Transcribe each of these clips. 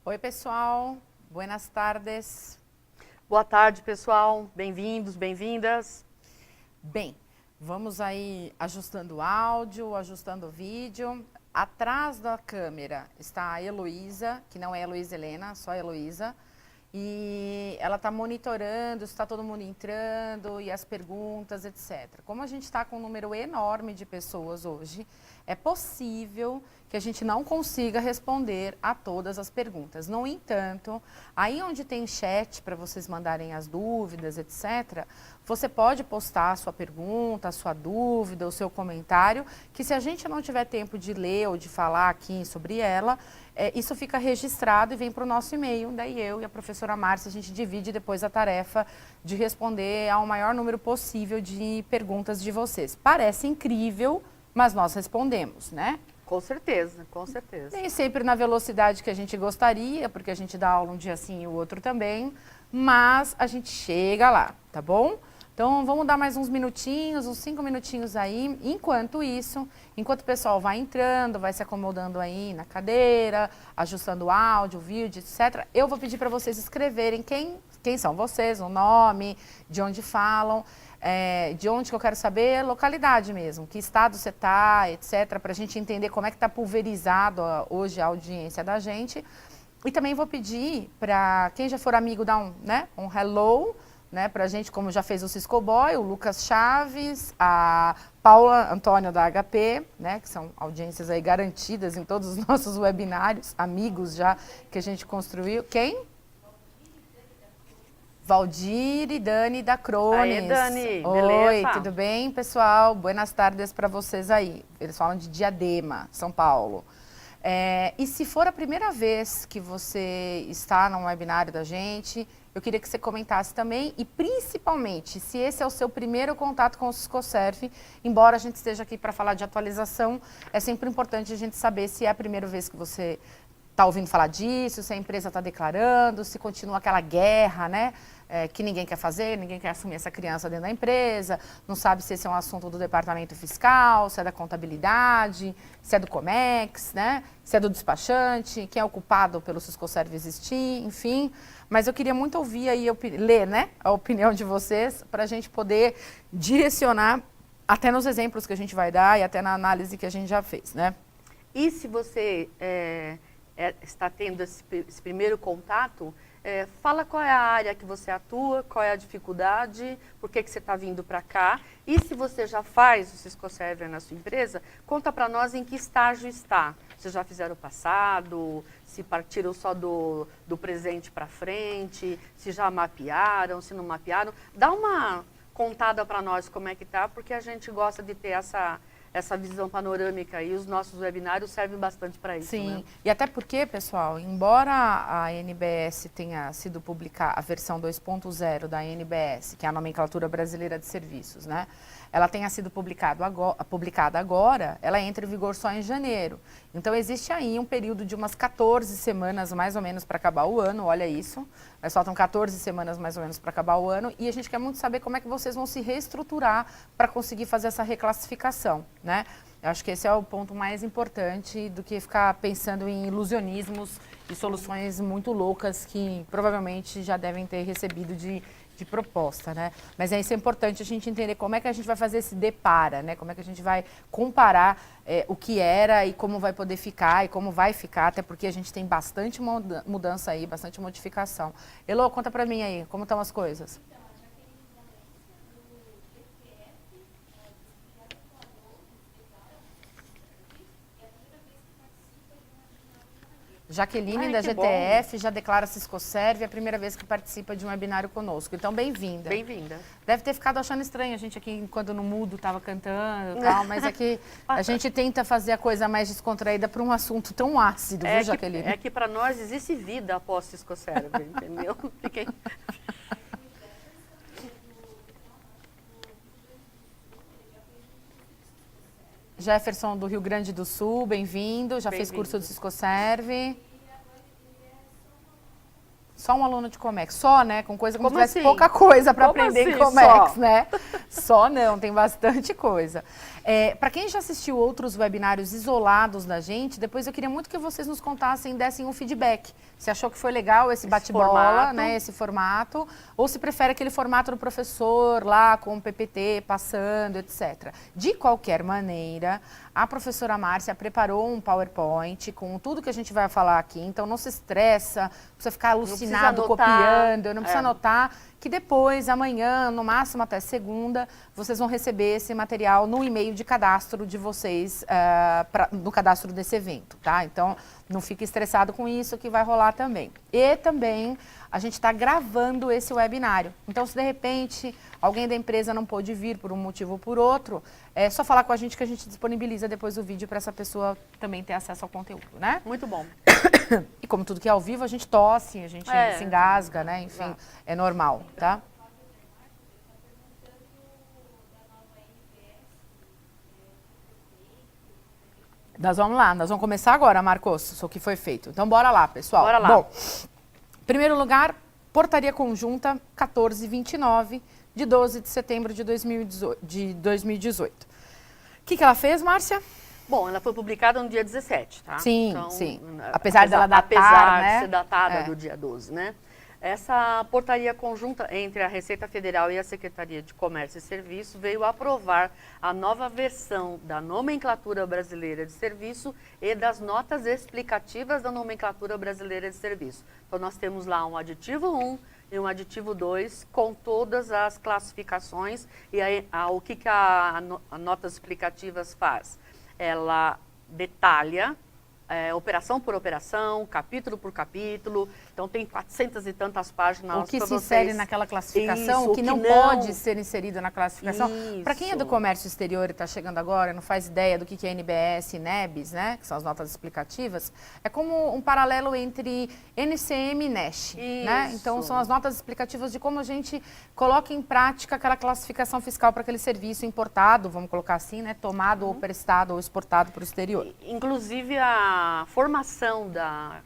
Oi, pessoal. Buenas tardes. Boa tarde, pessoal. Bem-vindos, bem-vindas. Bem, vamos aí ajustando o áudio, ajustando o vídeo. Atrás da câmera está a Heloísa, que não é a Heloísa Helena, só a Heloísa. E ela está monitorando se está todo mundo entrando e as perguntas, etc. Como a gente está com um número enorme de pessoas hoje, é possível que a gente não consiga responder a todas as perguntas. No entanto, aí onde tem chat para vocês mandarem as dúvidas, etc., você pode postar a sua pergunta, a sua dúvida, o seu comentário, que se a gente não tiver tempo de ler ou de falar aqui sobre ela, isso fica registrado e vem para o nosso e-mail. Daí eu e a professora Márcia, a gente divide depois a tarefa de responder ao maior número possível de perguntas de vocês. Parece incrível, mas nós respondemos, né? Com certeza, com certeza. Nem sempre na velocidade que a gente gostaria, porque a gente dá aula um dia sim e o outro também, mas a gente chega lá, tá bom? Então, vamos dar mais uns minutinhos, uns 5 minutinhos aí. Enquanto isso, enquanto o pessoal vai entrando, vai se acomodando aí na cadeira, ajustando o áudio, o vídeo, etc., eu vou pedir para vocês escreverem quem são vocês, o nome, de onde falam, de onde que eu quero saber, localidade mesmo, que estado você está, etc., para a gente entender como é que está pulverizado hoje a audiência da gente. E também vou pedir para quem já for amigo dar um hello, né, para a gente, como já fez o Cisco Boy, o Lucas Chaves, a Paula Antônio da HP, né, que são audiências aí garantidas em todos os nossos webinários, amigos já que a gente construiu. Quem? Valdir e Dani da Crones. Aê, Dani, Oi, beleza? tudo bem, pessoal? Buenas tardes para vocês aí. Eles falam de Diadema, São Paulo. E se for a primeira vez que você está no webinário da gente, eu queria que você comentasse também, e principalmente, se esse é o seu primeiro contato com o Ciscoserv, embora a gente esteja aqui para falar de atualização, é sempre importante a gente saber se é a primeira vez que você está ouvindo falar disso, se a empresa está declarando, se continua aquela guerra, né? Que ninguém quer fazer, ninguém quer assumir essa criança dentro da empresa, não sabe se esse é um assunto do departamento fiscal, se é da contabilidade, se é do Comex, né? Se é do despachante, quem é o culpado pelo Ciscoserv existir, enfim. Mas eu queria muito ouvir aí, ler, né, a opinião de vocês, para a gente poder direcionar até nos exemplos que a gente vai dar e até na análise que a gente já fez, né? E se você está tendo esse primeiro contato, fala qual é a área que você atua, qual é a dificuldade, por que você está vindo para cá. E se você já faz o Ciscoserv na sua empresa, conta para nós em que estágio está. Vocês já fizeram o passado, se partiram só do presente para frente, se já mapearam, se não mapearam. Dá uma contada para nós como é que está, porque a gente gosta de ter essa visão panorâmica e os nossos webinários servem bastante para isso. Sim, né? E até porque, pessoal, embora a NBS tenha sido publicada, a versão 2.0 da NBS, que é a Nomenclatura Brasileira de Serviços, né? Ela tenha sido publicada agora, ela entra em vigor só em janeiro. Então, existe aí um período de umas 14 semanas, mais ou menos, para acabar o ano, olha isso. Mas faltam 14 semanas, mais ou menos, para acabar o ano. E a gente quer muito saber como é que vocês vão se reestruturar para conseguir fazer essa reclassificação, né? Eu acho que esse é o ponto mais importante do que ficar pensando em ilusionismos e soluções muito loucas que provavelmente já devem ter recebido de proposta, né? Mas isso é importante a gente entender como é que a gente vai fazer esse depara, né? Como é que a gente vai comparar o que era e como vai poder ficar e como vai ficar, até porque a gente tem bastante mudança aí, bastante modificação. Elô, conta pra mim aí, como estão as coisas? Jaqueline, da GTF, já declara Ciscoserv, é a primeira vez que participa de um webinário conosco. Então, bem-vinda. Bem-vinda. Deve ter ficado achando estranho a gente aqui, enquanto no mudo estava cantando e tal, mas é que a gente tenta fazer a coisa mais descontraída para um assunto tão ácido, viu, Jaqueline? É que para nós existe vida após Ciscoserv, entendeu? Fiquem... Jefferson, do Rio Grande do Sul, bem-vindo. Já fez curso do Ciscoserv. Só um aluno de Comex. Só, né? Com coisa como se tivesse assim? pouca coisa para Como aprender em assim, Comex, só? né? Só não, tem bastante coisa. Para quem já assistiu outros webinários isolados da gente, depois eu queria muito que vocês nos contassem, dessem um feedback. Se achou que foi legal esse bate-bola, né? Esse formato, ou se prefere aquele formato do professor lá com o PPT passando, etc. De qualquer maneira, a professora Márcia preparou um PowerPoint com tudo que a gente vai falar aqui, então não se estressa, não precisa ficar alucinado copiando, não precisa anotar, que depois, amanhã, no máximo até segunda, vocês vão receber esse material no e-mail de cadastro de vocês, no cadastro desse evento, tá? Então, não fique estressado com isso, que vai rolar também. E também, a gente está gravando esse webinário. Então, se de repente alguém da empresa não pôde vir por um motivo ou por outro, é só falar com a gente que a gente disponibiliza depois o vídeo para essa pessoa também ter acesso ao conteúdo, né? Muito bom. E como tudo que é ao vivo, a gente tosse, a gente se engasga, né? Enfim, é normal, tá? Nós vamos lá, nós vamos começar agora, Marcos, o que foi feito. Então, bora lá, pessoal. Bora lá. Bom, em primeiro lugar, portaria conjunta 1429, de 12 de setembro de 2018. O que ela fez, Márcia? Bom, ela foi publicada no dia 17, tá? Sim, então, sim. Apesar dela datar, apesar né? de ser datada do dia 12, né? Essa portaria conjunta entre a Receita Federal e a Secretaria de Comércio e Serviços veio aprovar a nova versão da Nomenclatura Brasileira de Serviço e das notas explicativas da Nomenclatura Brasileira de Serviço. Então, nós temos lá um aditivo 1 e um aditivo 2 com todas as classificações. E aí, o que a notas explicativas faz? Ela detalha operação por operação, capítulo por capítulo. Então, tem 400 e tantas páginas. O que se insere naquela classificação, isso, o que não pode ser inserido na classificação. Para quem é do comércio exterior e está chegando agora, não faz ideia do que é NBS e NEBs, né? Que são as notas explicativas. É como um paralelo entre NCM e NESH, né? Então, são as notas explicativas de como a gente coloca em prática aquela classificação fiscal para aquele serviço importado, vamos colocar assim, né? Tomado ou prestado ou exportado para o exterior. Inclusive, a formação da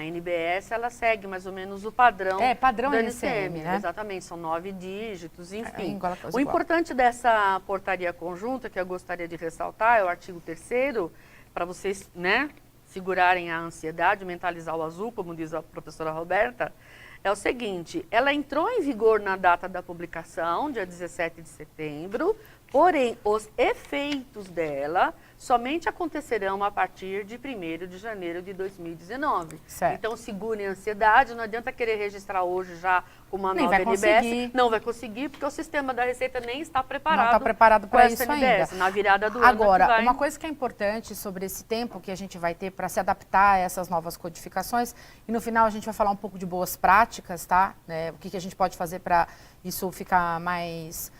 NBS, ela segue mais ou menos o padrão, padrão do NCM, né? Exatamente, são 9 dígitos, enfim. O importante dessa portaria conjunta, que eu gostaria de ressaltar, é o artigo 3º, para vocês, né, segurarem a ansiedade, mentalizar o azul, como diz a professora Roberta, é o seguinte: ela entrou em vigor na data da publicação, dia 17 de setembro, porém, os efeitos dela somente acontecerão a partir de 1º de janeiro de 2019. Certo. Então, segurem a ansiedade, não adianta querer registrar hoje já com uma nova NBS. Não vai conseguir, porque o sistema da Receita nem está preparado. Não está preparado para isso NBS, ainda. Na virada do Agora, ano. uma coisa que é importante sobre esse tempo que a gente vai ter para se adaptar a essas novas codificações, e no final a gente vai falar um pouco de boas práticas, tá? O que a gente pode fazer para isso ficar mais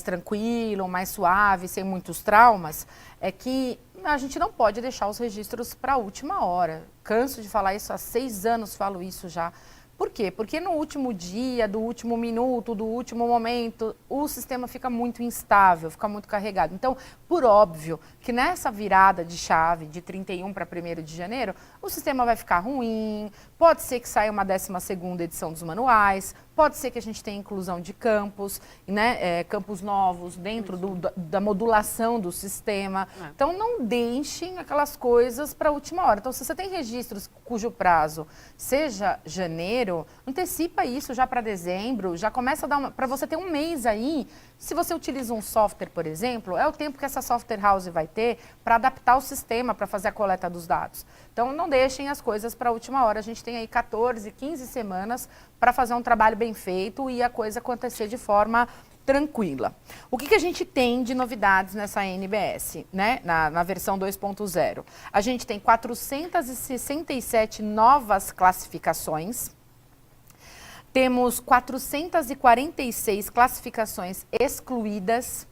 tranquilo, mais suave, sem muitos traumas, é que a gente não pode deixar os registros para a última hora. Canso de falar isso, há 6 anos falo isso já. Por quê? Porque no último dia, do último minuto, do último momento, o sistema fica muito instável, fica muito carregado. Então, por óbvio, que nessa virada de chave de 31 para 1º de janeiro, o sistema vai ficar ruim, pode ser que saia uma 12ª edição dos manuais, pode ser que a gente tenha inclusão de campos, né, campos novos dentro da modulação do sistema. Então, não deixem aquelas coisas para a última hora. Então, se você tem registros cujo prazo seja janeiro, antecipa isso já para dezembro, já começa a dar para você ter um mês aí. Se você utiliza um software, por exemplo, é o tempo que essa software house vai ter para adaptar o sistema, para fazer a coleta dos dados. Então, não deixem as coisas para a última hora. A gente tem aí 14, 15 semanas para fazer um trabalho bem feito e a coisa acontecer de forma tranquila. O que a gente tem de novidades nessa NBS, né? Na versão 2.0? A gente tem 467 novas classificações. Temos 446 classificações excluídas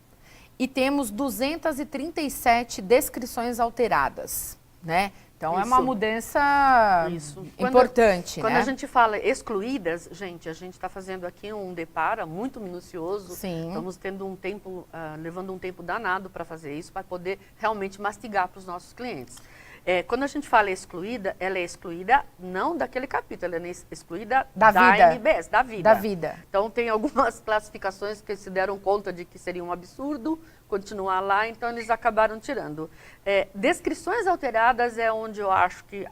e temos 237 descrições alteradas, né? Então, é uma mudança importante, Quando né? a gente fala excluídas, gente, a gente está fazendo aqui um depara muito minucioso. Sim. Estamos tendo um tempo, levando um tempo danado para fazer isso, para poder realmente mastigar para os nossos clientes. Quando a gente fala excluída, ela é excluída não daquele capítulo, ela é excluída da vida. NBS, da vida. Da vida. Então, tem algumas classificações que se deram conta de que seria um absurdo continuar lá, então eles acabaram tirando. Descrições alteradas é onde eu acho que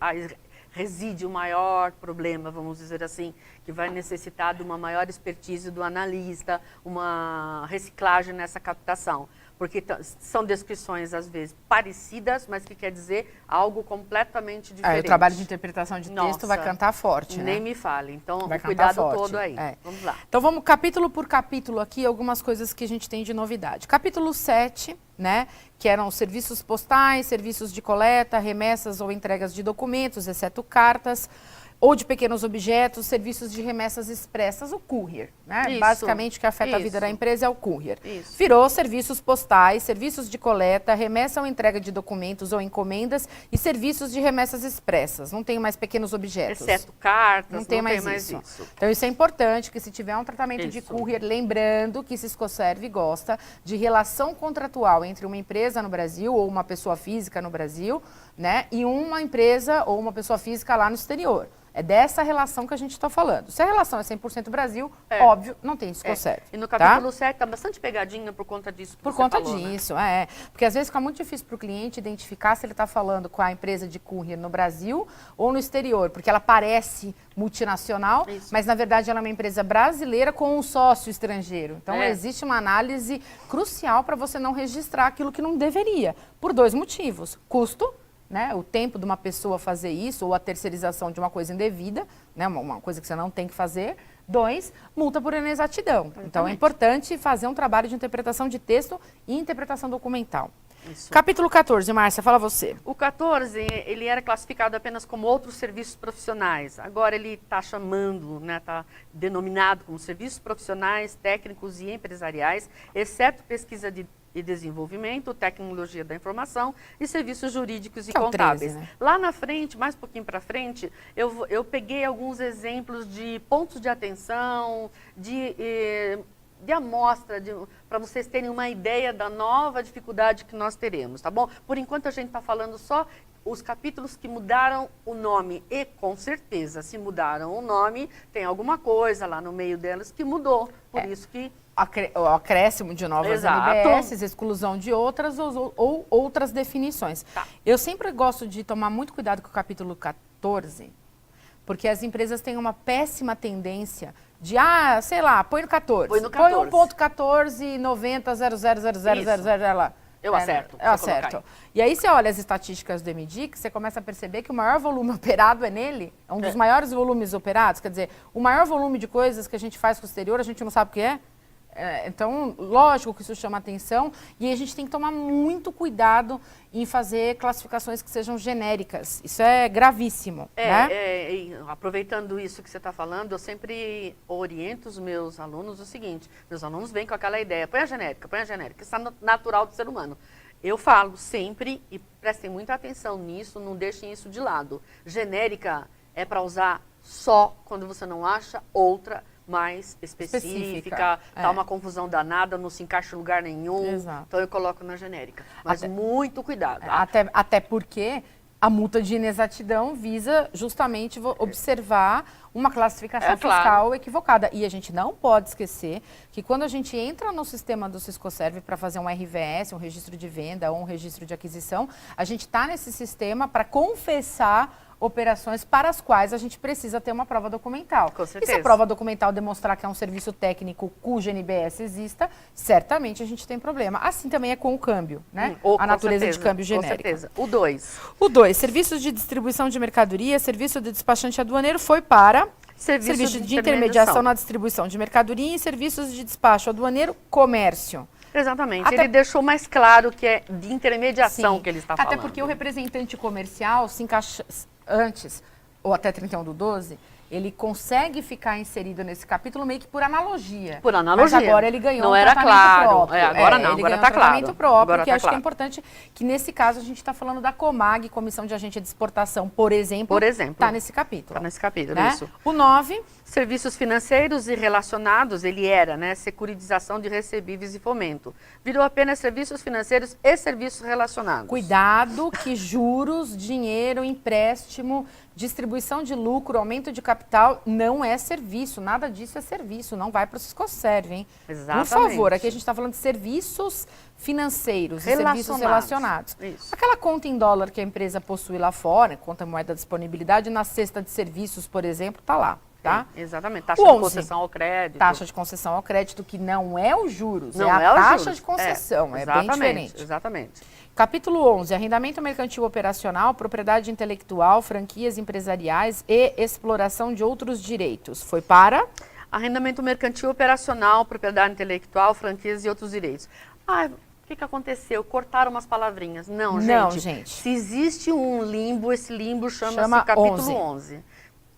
reside o maior problema, vamos dizer assim, que vai necessitar de uma maior expertise do analista, uma reciclagem nessa captação. Porque são descrições, às vezes, parecidas, mas que quer dizer algo completamente diferente. O trabalho de interpretação de texto vai cantar forte, né? Nem me fale. Então, vai o cuidado forte. todo aí. Vamos lá. Então, vamos capítulo por capítulo aqui, algumas coisas que a gente tem de novidade. Capítulo 7, né, que eram os serviços postais, serviços de coleta, remessas ou entregas de documentos, exceto cartas, ou de pequenos objetos, serviços de remessas expressas, o courier, né? Isso, basicamente o que afeta a vida da empresa é o courier. Isso. Virou serviços postais, serviços de coleta, remessa ou entrega de documentos ou encomendas e serviços de remessas expressas. Não tem mais pequenos objetos. Exceto cartas, não tem mais isso. Então isso é importante, que se tiver um tratamento de courier, lembrando que Siscoserve gosta de relação contratual entre uma empresa no Brasil ou uma pessoa física no Brasil, né, e uma empresa ou uma pessoa física lá no exterior. É dessa relação que a gente está falando. Se a relação é 100% Brasil, óbvio, não tem Siscoserve. E no capítulo 7 está bastante pegadinha por conta disso que Por você conta falou, disso, né? Porque às vezes fica muito difícil para o cliente identificar se ele está falando com a empresa de courier no Brasil ou no exterior, porque ela parece multinacional, mas na verdade ela é uma empresa brasileira com um sócio estrangeiro. Então existe uma análise crucial para você não registrar aquilo que não deveria, por 2 motivos. Custo, né, o tempo de uma pessoa fazer isso, ou a terceirização de uma coisa indevida, né, uma coisa que você não tem que fazer. 2, multa por inexatidão. Então é importante fazer um trabalho de interpretação de texto e interpretação documental. Isso. Capítulo 14, Márcia, fala você. O 14, ele era classificado apenas como outros serviços profissionais. Agora ele está chamando, né, está denominado como serviços profissionais, técnicos e empresariais, exceto pesquisa e desenvolvimento, tecnologia da informação e serviços jurídicos e contábeis. 13, né? Lá na frente, mais um pouquinho para frente, eu peguei alguns exemplos de pontos de atenção, de amostra, para vocês terem uma ideia da nova dificuldade que nós teremos, tá bom? Por enquanto a gente está falando só os capítulos que mudaram o nome e, com certeza, se mudaram o nome, tem alguma coisa lá no meio delas que mudou, por isso que... O acréscimo de novas NBS, exclusão de outras ou outras definições. Tá. Eu sempre gosto de tomar muito cuidado com o capítulo 14, porque as empresas têm uma péssima tendência de, sei lá, põe no 14. Põe no 14. Põe 1.1490000000 lá. Eu acerto. Eu acerto. E aí você olha as estatísticas do MDIC, você começa a perceber que o maior volume operado é nele, é um dos maiores volumes operados, quer dizer, o maior volume de coisas que a gente faz com o exterior, a gente não sabe o que é. Então, lógico que isso chama atenção e a gente tem que tomar muito cuidado em fazer classificações que sejam genéricas. Isso é gravíssimo, né? Aproveitando isso que você está falando, eu sempre oriento os meus alunos o seguinte, meus alunos vêm com aquela ideia, põe a genérica, isso é natural do ser humano. Eu falo sempre, e prestem muita atenção nisso, não deixem isso de lado. Genérica é para usar só quando você não acha outra mais específica, tá uma confusão danada, não se encaixa em lugar nenhum. Exato. Então eu coloco na genérica. Mas muito cuidado. Até porque a multa de inexatidão visa justamente observar uma classificação fiscal equivocada. E a gente não pode esquecer que quando a gente entra no sistema do Siscoserve para fazer um RVS, um registro de venda ou um registro de aquisição, a gente está nesse sistema para confessar operações para as quais a gente precisa ter uma prova documental. Com certeza. E se a prova documental demonstrar que é um serviço técnico cuja NBS exista, certamente a gente tem problema. Assim também é com o câmbio, né? A natureza de câmbio genérica. Com certeza. O 2. O 2, serviços de distribuição de mercadoria, serviço de despachante aduaneiro foi para serviço de intermediação na distribuição de mercadoria e serviços de despacho aduaneiro, comércio. Exatamente. Ele deixou mais claro que é de intermediação que ele está falando. Até porque o representante comercial se encaixa antes, ou até 31/12, ele consegue ficar inserido nesse capítulo meio que por analogia. Por analogia. Mas agora ele ganhou não um era tratamento claro. próprio. Agora não, ele agora ganhou está um tratamento próprio, agora que acho que é importante que nesse caso a gente está falando da Comag, Comissão de Agência de Exportação, por exemplo. Está nesse capítulo. Está nesse capítulo, né? isso. O 9... Serviços financeiros e relacionados, ele era, né? Securitização de recebíveis e fomento. Virou apenas serviços financeiros e serviços relacionados. Cuidado que juros, dinheiro, empréstimo, distribuição de lucro, aumento de capital não é serviço. Nada disso é serviço. Não vai para o Siscoserv, hein? Exatamente. Por favor, aqui a gente está falando de serviços financeiros e serviços relacionados. Isso. Aquela conta em dólar que a empresa possui lá fora, conta moeda de disponibilidade, na cesta de serviços, por exemplo, está lá. Tá? Exatamente, taxa de concessão ao crédito. Taxa de concessão ao crédito, que não é os juros, não é a taxa juros. de concessão, é Exatamente, bem diferente. Exatamente. Capítulo 11, arrendamento mercantil operacional, propriedade intelectual, franquias empresariais e exploração de outros direitos. Foi para? Arrendamento mercantil operacional, propriedade intelectual, franquias e outros direitos. O que aconteceu? Cortaram umas palavrinhas. Não, gente. Se existe um limbo, esse limbo chama-se capítulo 11.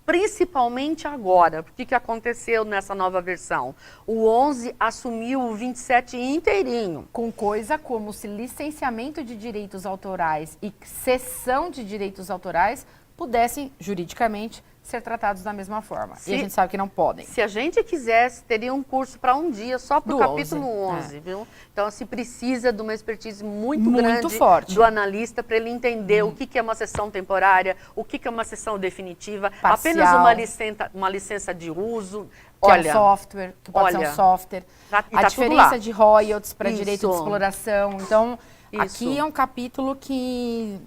Principalmente agora. O que aconteceu nessa nova versão? O 11 assumiu o 27 inteirinho. Com coisa como se licenciamento de direitos autorais e cessão de direitos autorais pudessem, juridicamente, ser tratados da mesma forma. E a gente sabe que não podem. Se a gente quisesse, teria um curso para um dia só para o capítulo 11, viu? Então, se precisa de uma expertise muito grande forte do analista para ele entender o que é uma sessão temporária, o que é uma sessão definitiva, parcial, apenas uma licença de uso. Que é um software, que pode ser um software. A diferença de royalties para direito de exploração. Então, aqui é um capítulo que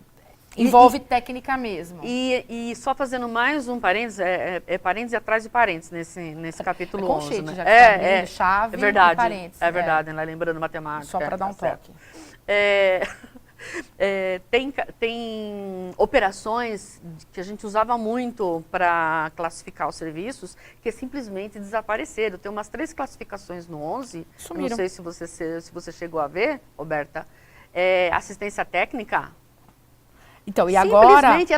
envolve técnica mesmo. E só fazendo mais um parênteses, parênteses atrás de parênteses nesse capítulo 11. Colchete, né? Já que tá chave verdade, e parênteses. É verdade, né? Lembrando matemática. Só para dar um toque. Tem operações que a gente usava muito para classificar os serviços que simplesmente desapareceram. Tem umas 3 classificações no 11. Sumiram. Não sei se você chegou a ver, Roberta. Assistência técnica. Então, e agora... Simplesmente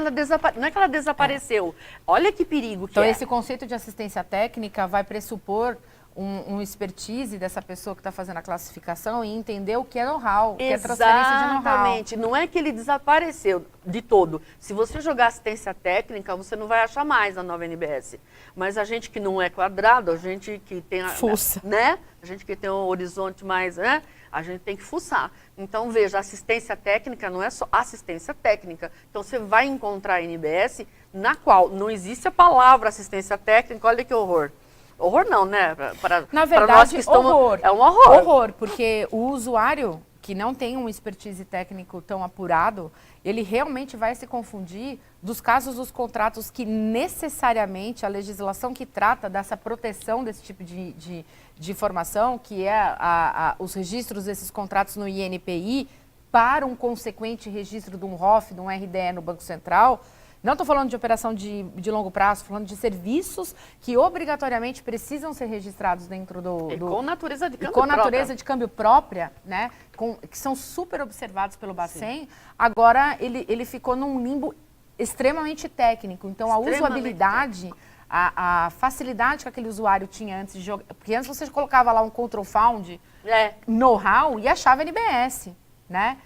não é que ela desapareceu. Olha que perigo que Então, esse conceito de assistência técnica vai pressupor um expertise dessa pessoa que está fazendo a classificação e entender o que é know-how, o que é transferência de know-how. Exatamente. Não é que ele desapareceu de todo. Se você jogar assistência técnica, você não vai achar mais na nova NBS. Mas a gente que não é quadrado, a gente que tem... Fuça. Né? A gente que tem um horizonte mais... né? A gente tem que fuçar. Então, veja, assistência técnica não é só assistência técnica. Então, você vai encontrar a NBS na qual não existe a palavra assistência técnica. Olha que horror. Horror não, né? Na verdade, nós que estamos, horror. É um horror. Horror, porque o usuário que não tem um expertise técnico tão apurado, ele realmente vai se confundir dos casos dos contratos que necessariamente a legislação que trata dessa proteção desse tipo de informação, que é os registros desses contratos no INPI, para um consequente registro de um ROF, de um RDE no Banco Central. Não estou falando de operação de longo prazo, estou falando de serviços que obrigatoriamente precisam ser registrados dentro com natureza de câmbio própria. Com natureza de câmbio própria, né? Que são super observados pelo Bacen. Sim. Agora, ele ficou num limbo extremamente técnico. Então, a usabilidade... A facilidade que aquele usuário tinha antes de jogar... Porque antes você colocava lá um control found, know-how, e achava NBS, né?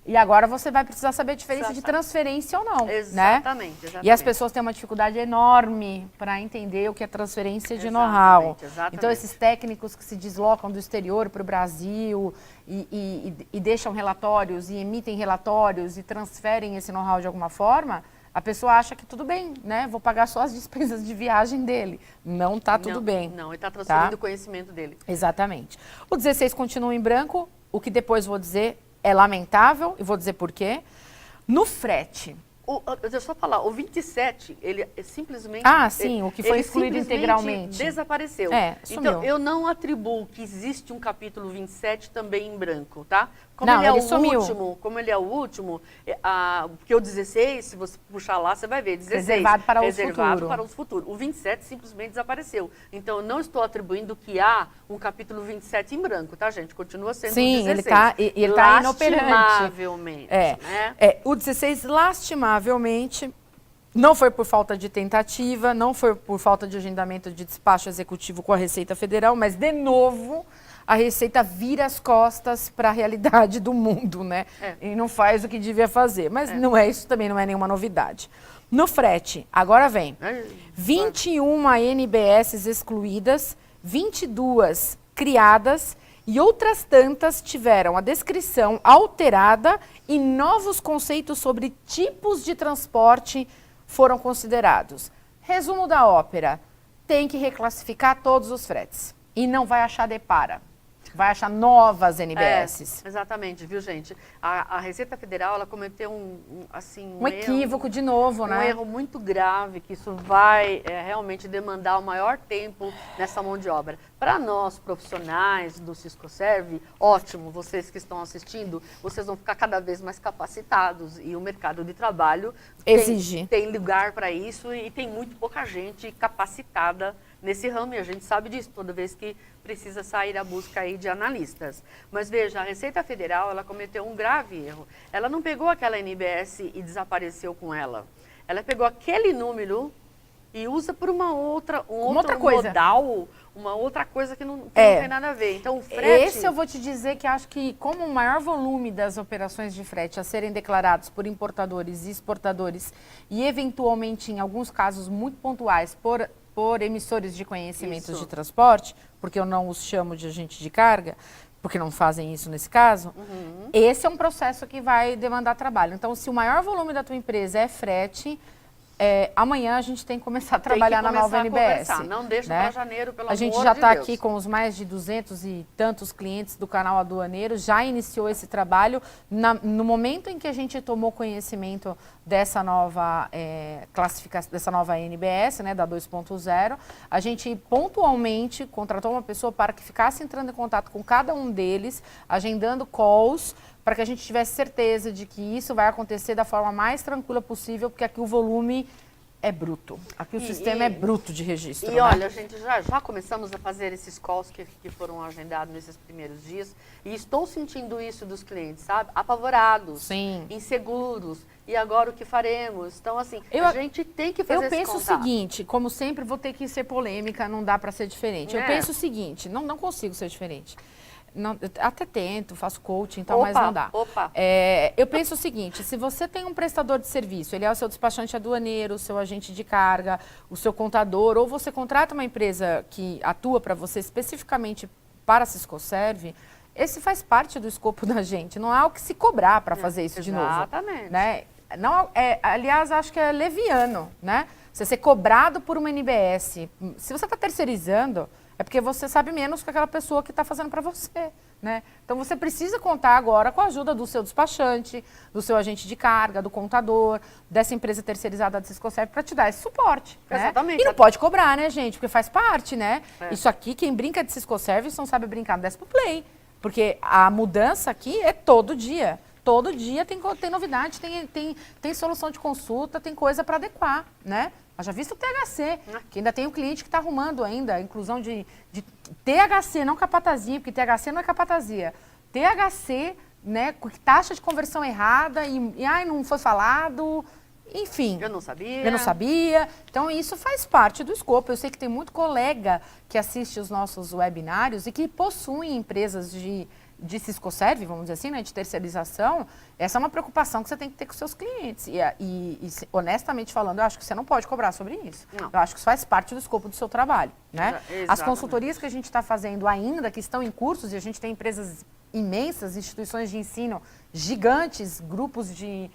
E agora você vai precisar saber a diferença de transferência ou não, exatamente, né? E as pessoas têm uma dificuldade enorme para entender o que é transferência de know-how. Então, esses técnicos que se deslocam do exterior para o Brasil e deixam relatórios e emitem relatórios e transferem esse know-how de alguma forma... A pessoa acha que tudo bem, né? Vou pagar só as despesas de viagem dele. Não está tudo bem. Não, ele está transferindo o conhecimento dele. Exatamente. O 16 continua em branco. O que depois vou dizer é lamentável e vou dizer por quê. No frete. Deixa eu só falar, o 27, ele simplesmente... sim, o que foi excluído integralmente. Desapareceu. Sumiu. Então, eu não atribuo que existe um capítulo 27 também em branco, tá? Como ele é o último, porque o 16, se você puxar lá, você vai ver, 16, reservado para o futuro. O 27 simplesmente desapareceu. Então, eu não estou atribuindo que há um capítulo 27 em branco, tá, gente? Continua sendo o 16. Sim, ele está inoperante. Lastimavelmente. O 16, lastimavelmente, não foi por falta de tentativa, não foi por falta de agendamento de despacho executivo com a Receita Federal, mas, de novo... a Receita vira as costas para a realidade do mundo, né? E não faz o que devia fazer. Mas não é isso, também não é nenhuma novidade. No frete, agora vem 21 NBS excluídas, 22 criadas e outras tantas tiveram a descrição alterada e novos conceitos sobre tipos de transporte foram considerados. Resumo da ópera, tem que reclassificar todos os fretes e não vai achar depara. Vai achar novas NBS. Exatamente, viu, gente? A Receita Federal, ela cometeu um equívoco de novo, né? Um erro muito grave, que isso vai realmente demandar o maior tempo nessa mão de obra. Para nós, profissionais do Siscoserv, ótimo, vocês que estão assistindo, vocês vão ficar cada vez mais capacitados e o mercado de trabalho exige. Tem lugar para isso e tem muito pouca gente capacitada nesse ramo, e a gente sabe disso toda vez que precisa sair à busca aí de analistas. Mas veja, a Receita Federal, ela cometeu um grave erro. Ela não pegou aquela NBS e desapareceu com ela. Ela pegou aquele número e usa por um outro modal, uma outra coisa que não tem nada a ver. Então, o frete... Esse eu vou te dizer que acho que como o maior volume das operações de frete a serem declarados por importadores e exportadores e eventualmente, em alguns casos muito pontuais, por emissores de conhecimentos de transporte, porque eu não os chamo de agente de carga, porque não fazem isso nesse caso, esse é um processo que vai demandar trabalho. Então, se o maior volume da tua empresa é frete, amanhã a gente tem que começar a trabalhar na nova NBS. Não deixa para janeiro, pelo amor de Deus. A gente já está aqui com os mais de 200 e tantos clientes do canal Aduaneiro, já iniciou esse trabalho. No momento em que a gente tomou conhecimento dessa nova classificação, dessa nova NBS, né, da 2.0, a gente pontualmente contratou uma pessoa para que ficasse entrando em contato com cada um deles, agendando calls, para que a gente tivesse certeza de que isso vai acontecer da forma mais tranquila possível, porque aqui o volume é bruto. Aqui o sistema é bruto de registro. E olha, gente, já começamos a fazer esses calls que foram agendados nesses primeiros dias, e estou sentindo isso dos clientes, sabe? Apavorados, inseguros. E agora o que faremos? Então, assim, a gente tem que fazer esse contato. Eu penso o seguinte, como sempre, vou ter que ser polêmica, não dá para ser diferente. Eu penso o seguinte, não consigo ser diferente. Não, até tento, faço coaching, então, mas não dá. Eu penso o seguinte, se você tem um prestador de serviço, ele é o seu despachante aduaneiro, o seu agente de carga, o seu contador, ou você contrata uma empresa que atua para você especificamente para a Siscoserv, esse faz parte do escopo da gente, não há o que se cobrar para fazer isso de novo. Exatamente. Né? Não, aliás, acho que é leviano, né? Você ser cobrado por uma NBS, se você está terceirizando, é porque você sabe menos que aquela pessoa que está fazendo para você, né? Então, você precisa contar agora com a ajuda do seu despachante, do seu agente de carga, do contador, dessa empresa terceirizada da Siscoserv para te dar esse suporte. Exatamente. Né? E não pode cobrar, né, gente? Porque faz parte, né? Isso aqui, quem brinca de Siscoserv não sabe brincar no Despo Play. Porque a mudança aqui é todo dia. Todo dia tem novidade, tem solução de consulta, tem coisa para adequar, né? Mas já visto o THC, que ainda tem um cliente que está arrumando ainda a inclusão de THC, não capatazia, porque THC não é capatazia. THC, né, taxa de conversão errada e não foi falado, enfim. Eu não sabia. Eu não sabia. Então, isso faz parte do escopo. Eu sei que tem muito colega que assiste os nossos webinários e que possuem empresas de Siscoserv, vamos dizer assim, né, de terceirização. Essa é uma preocupação que você tem que ter com seus clientes. E honestamente falando, eu acho que você não pode cobrar sobre isso. Não. Eu acho que isso faz parte do escopo do seu trabalho, né? As consultorias que a gente está fazendo ainda, que estão em cursos, e a gente tem empresas imensas, instituições de ensino gigantes, grupos de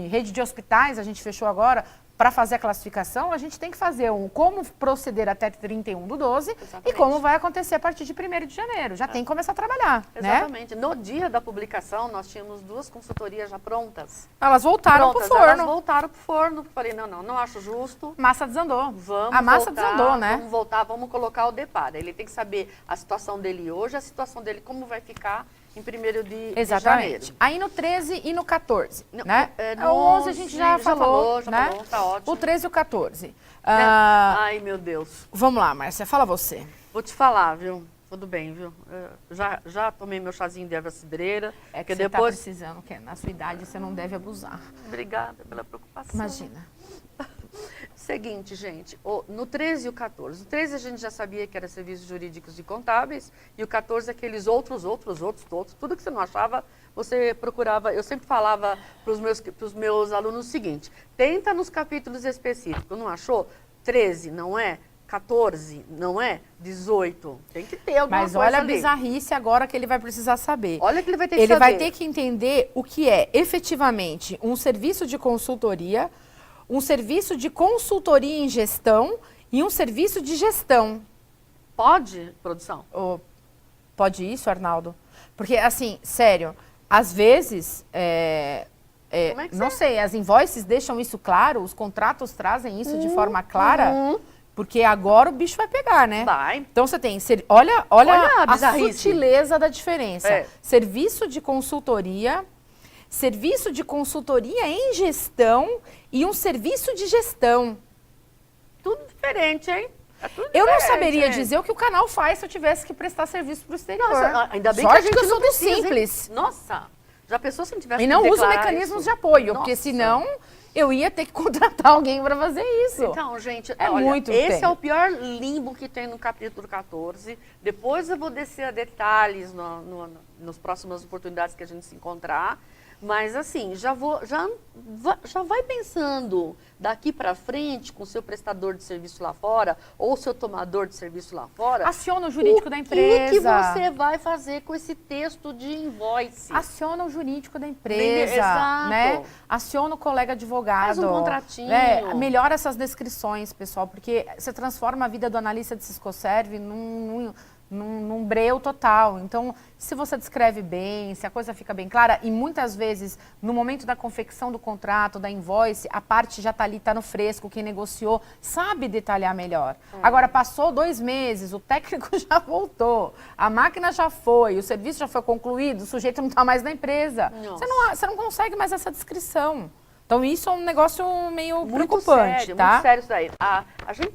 rede de hospitais, a gente fechou agora, para fazer a classificação, a gente tem que fazer como proceder até 31/12 e como vai acontecer a partir de 1º de janeiro. Já tem que começar a trabalhar. Exatamente. Né? No dia da publicação, nós tínhamos 2 consultorias já prontas. Elas voltaram para o forno. Elas voltaram para o forno. Falei, não acho justo. Massa desandou. A massa desandou, né? Vamos voltar, vamos colocar o deparo. Ele tem que saber a situação dele hoje, a situação dele, como vai ficar em 1º de janeiro. Aí no 13 e no 14, né? No 11 a gente já falou, né? Falou, tá ótimo. O 13 e o 14. Ai, meu Deus. Vamos lá, Márcia, fala você. Vou te falar, viu? Tudo bem, viu? Já tomei meu chazinho de erva cidreira. É que você depois tá precisando, que na sua idade você não deve abusar. Obrigada pela preocupação. Imagina. Seguinte, gente, no 13 e o 14. No 13 a gente já sabia que era serviços jurídicos e contábeis, e o 14 aqueles outros, tudo que você não achava, você procurava. Eu sempre falava para os meus alunos o seguinte: tenta nos capítulos específicos, não achou? 13, não é? 14, não é? 18. Tem que ter alguma coisa Mas olha ali. a bizarrice agora que ele vai precisar saber. Olha que ele vai ter que Ele saber. vai ter que entender o que é efetivamente um serviço de consultoria, um serviço de consultoria em gestão e um serviço de gestão. Pode, produção? Pode isso, Arnaldo? Porque, assim, sério, às vezes, Como é que não você- sei, as invoices deixam isso claro, os contratos trazem isso de forma clara, porque agora o bicho vai pegar, né? Vai. Então você tem, olha a a bizarrice. sutileza da diferença. É. Serviço de consultoria em gestão e um serviço de gestão. Tudo diferente, hein? É tudo Eu não diferente, saberia hein? dizer o que o canal faz se eu tivesse que prestar serviço para o exterior. Nossa, ainda bem Sorte que a gente eu sou não do precisa, hein? simples. Nossa, já pensou se a gente tivesse E não que uso declarar mecanismos isso? de apoio, porque Nossa. senão eu ia ter que contratar alguém para fazer isso. Então, gente, É olha, muito esse tempo. é o pior limbo que tem no capítulo 14. Depois eu vou descer a detalhes nos próximas oportunidades que a gente se encontrar. Mas assim, já vai pensando daqui para frente com o seu prestador de serviço lá fora ou seu tomador de serviço lá fora. Aciona o jurídico da empresa. O que você vai fazer com esse texto de invoice? Aciona o jurídico da empresa, Exato. né? Aciona o colega advogado. Faz um contratinho. Né? Melhora essas descrições, pessoal, porque você transforma a vida do analista de Ciscoserve num breu total. Então, se você descreve bem, se a coisa fica bem clara, e muitas vezes, no momento da confecção do contrato, da invoice, a parte já está ali, está no fresco, quem negociou, sabe detalhar melhor. Agora, passou 2 meses, o técnico já voltou, a máquina já foi, o serviço já foi concluído, o sujeito não está mais na empresa. Você não consegue mais essa descrição. Então, isso é um negócio meio preocupante, tá? Muito sério isso daí. A gente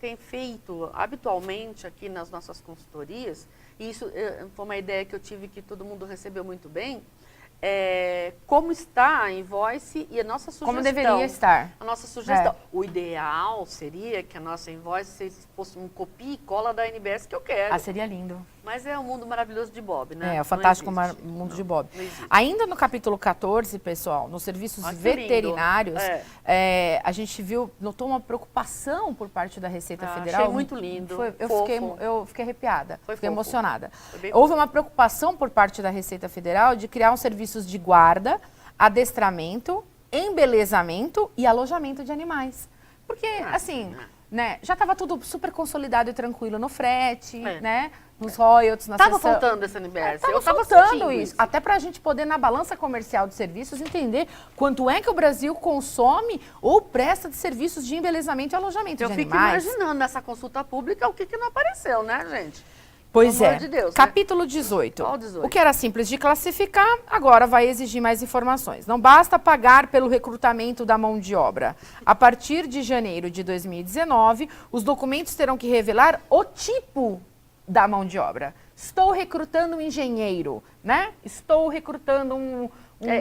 tem feito habitualmente aqui nas nossas consultorias, e isso foi uma ideia que eu tive que todo mundo recebeu muito bem, como está a invoice e a nossa sugestão. Como deveria estar. A nossa sugestão. O ideal seria que a nossa invoice fosse um copia e cola da NBS que eu quero. Ah, seria lindo. Mas é o mundo maravilhoso de Bob, né? É, o Não fantástico existe. mundo Não, de Bob. não existe. Ainda no capítulo 14, pessoal, nos serviços Olha que lindo. veterinários, a gente notou uma preocupação por parte da Receita Federal. Achei muito lindo, Eu fofo. fiquei arrepiada, Foi fiquei fofo. emocionada. Foi bem Houve uma preocupação por parte da Receita Federal de criar uns serviços de guarda, adestramento, embelezamento e alojamento de animais. Porque, assim, né, já estava tudo super consolidado e tranquilo no frete, né? Nos royalties, na Tava seção. faltando essa NBS. Tava Eu tava faltando sentindo isso. Até para a gente poder, na balança comercial de serviços, entender quanto é que o Brasil consome ou presta de serviços de embelezamento e alojamento Eu de fico animais. imaginando nessa consulta pública o que não apareceu, né, gente? Pois Pelo é. amor de Deus, né? Capítulo 18. Qual 18? O que era simples de classificar, agora vai exigir mais informações. Não basta pagar pelo recrutamento da mão de obra. A partir de janeiro de 2019, os documentos terão que revelar o tipo da mão de obra. Estou recrutando um engenheiro, né? Estou recrutando um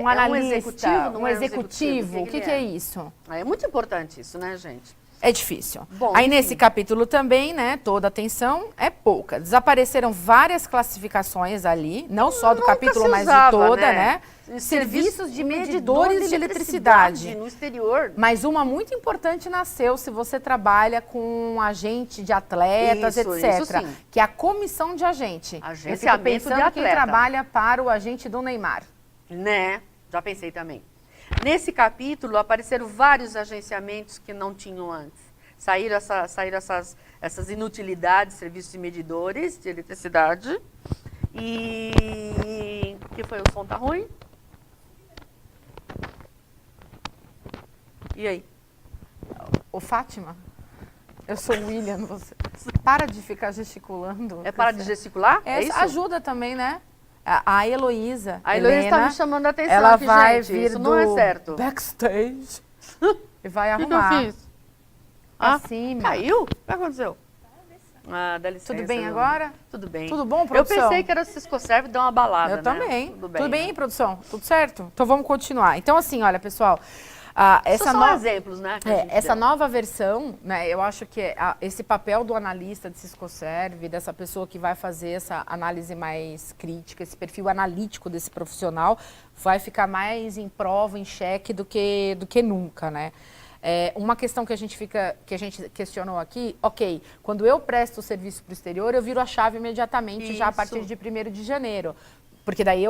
analista, executivo, não um é um executivo. executivo? O que é isso? É muito importante isso, né, gente? É difícil. Bom, Aí enfim. nesse capítulo também, né, toda atenção é pouca. Desapareceram várias classificações ali, não só do Nunca capítulo, se mas usava, de toda, né? né? Serviços de medidores de eletricidade. No exterior. Mas uma muito importante nasceu se você trabalha com um agente de atletas, Isso, etc. isso sim. Que é a comissão de agente. Agenciamento Eu fico pensando de quem atleta. trabalha para o agente do Neymar. Né? Já pensei também. Nesse capítulo apareceram vários agenciamentos que não tinham antes. Saíram essas inutilidades, serviços de medidores de eletricidade. E que foi o som tá ruim? E aí? Ô, Fátima, eu sou o William, você para de ficar gesticulando. É para de gesticular? É isso? Ajuda também, né? A Heloísa. A Heloísa está Helena, me chamando a atenção ela aqui, vai gente. vir Isso não é certo. backstage e vai O que arrumar. eu fiz? Acima. Caiu? O que aconteceu? Ah, dá licença. Tudo bem não. agora? Tudo bem. Tudo bom, Eu produção? pensei que era o Ciscoserve dar uma balada, Eu né? também. Tudo bem, né? produção? Tudo certo? Então vamos continuar. Então assim, olha, pessoal, Esses são exemplos, né? Essa nova versão, né, eu acho que esse papel do analista de Siscoserv, dessa pessoa que vai fazer essa análise mais crítica, esse perfil analítico desse profissional, vai ficar mais em prova, em xeque do que nunca, né? Uma questão que a gente questionou aqui, ok, quando eu presto o serviço para o exterior, eu viro a chave imediatamente, já a partir de 1º de janeiro. Porque daí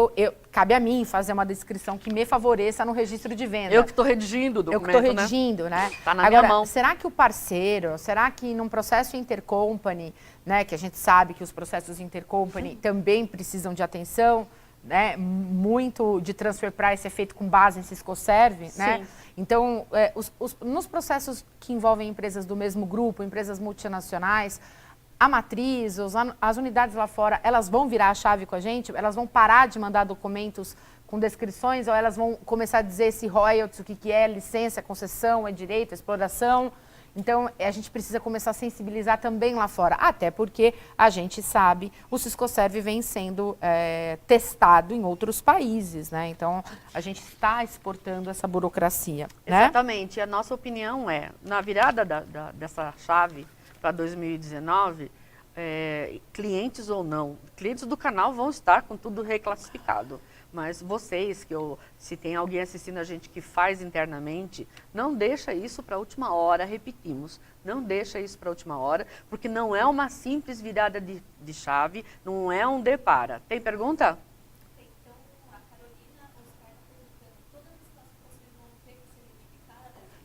cabe a mim fazer uma descrição que me favoreça no registro de venda. Eu que estou redigindo o documento, Eu que estou redigindo, né? Está na minha mão. Será que o parceiro, será que num processo intercompany, né, que a gente sabe que os processos intercompany também precisam de atenção, né, muito de transfer price é feito com base em Siscoserv, né? Então, nos processos que envolvem empresas do mesmo grupo, empresas multinacionais, a matriz, as unidades lá fora, elas vão virar a chave com a gente? Elas vão parar de mandar documentos com descrições ou elas vão começar a dizer se royalties, o que é licença, concessão, é direito, é exploração? Então, a gente precisa começar a sensibilizar também lá fora, até porque a gente sabe, o Siscoserv vem sendo testado em outros países, né? Então, a gente está exportando essa burocracia, né? Exatamente. A nossa opinião na virada dessa chave para 2019, clientes ou não, clientes do canal vão estar com tudo reclassificado. Mas vocês, se tem alguém assistindo a gente que faz internamente, não deixa isso para a última hora, repetimos, não deixa isso para a última hora, porque não é uma simples virada de chave, não é um depara. Tem pergunta? Então, a Carolina Oscar perguntando, todas as classificações vão ter que ser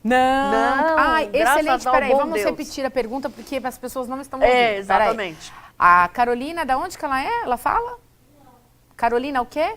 Não. verificadas? Ai, excelente. Peraí, vamos Deus. repetir a pergunta, porque as pessoas não estão ouvindo. Exatamente. Peraí. A Carolina, da onde que ela é? Ela fala? Não. Carolina o quê?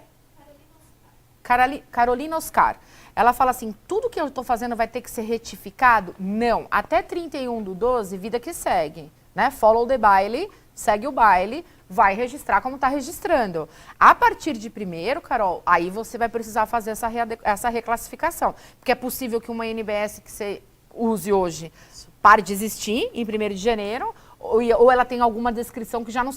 Carolina Oscar. Ela fala assim, tudo que eu estou fazendo vai ter que ser retificado? Não. Até 31/12, vida que segue, né? Follow the baile, segue o baile, vai registrar como está registrando. A partir de 1º, Carol, aí você vai precisar fazer essa reclassificação. Porque é possível que uma NBS que você use hoje pare de existir em 1º de janeiro, ou ela tem alguma descrição que já não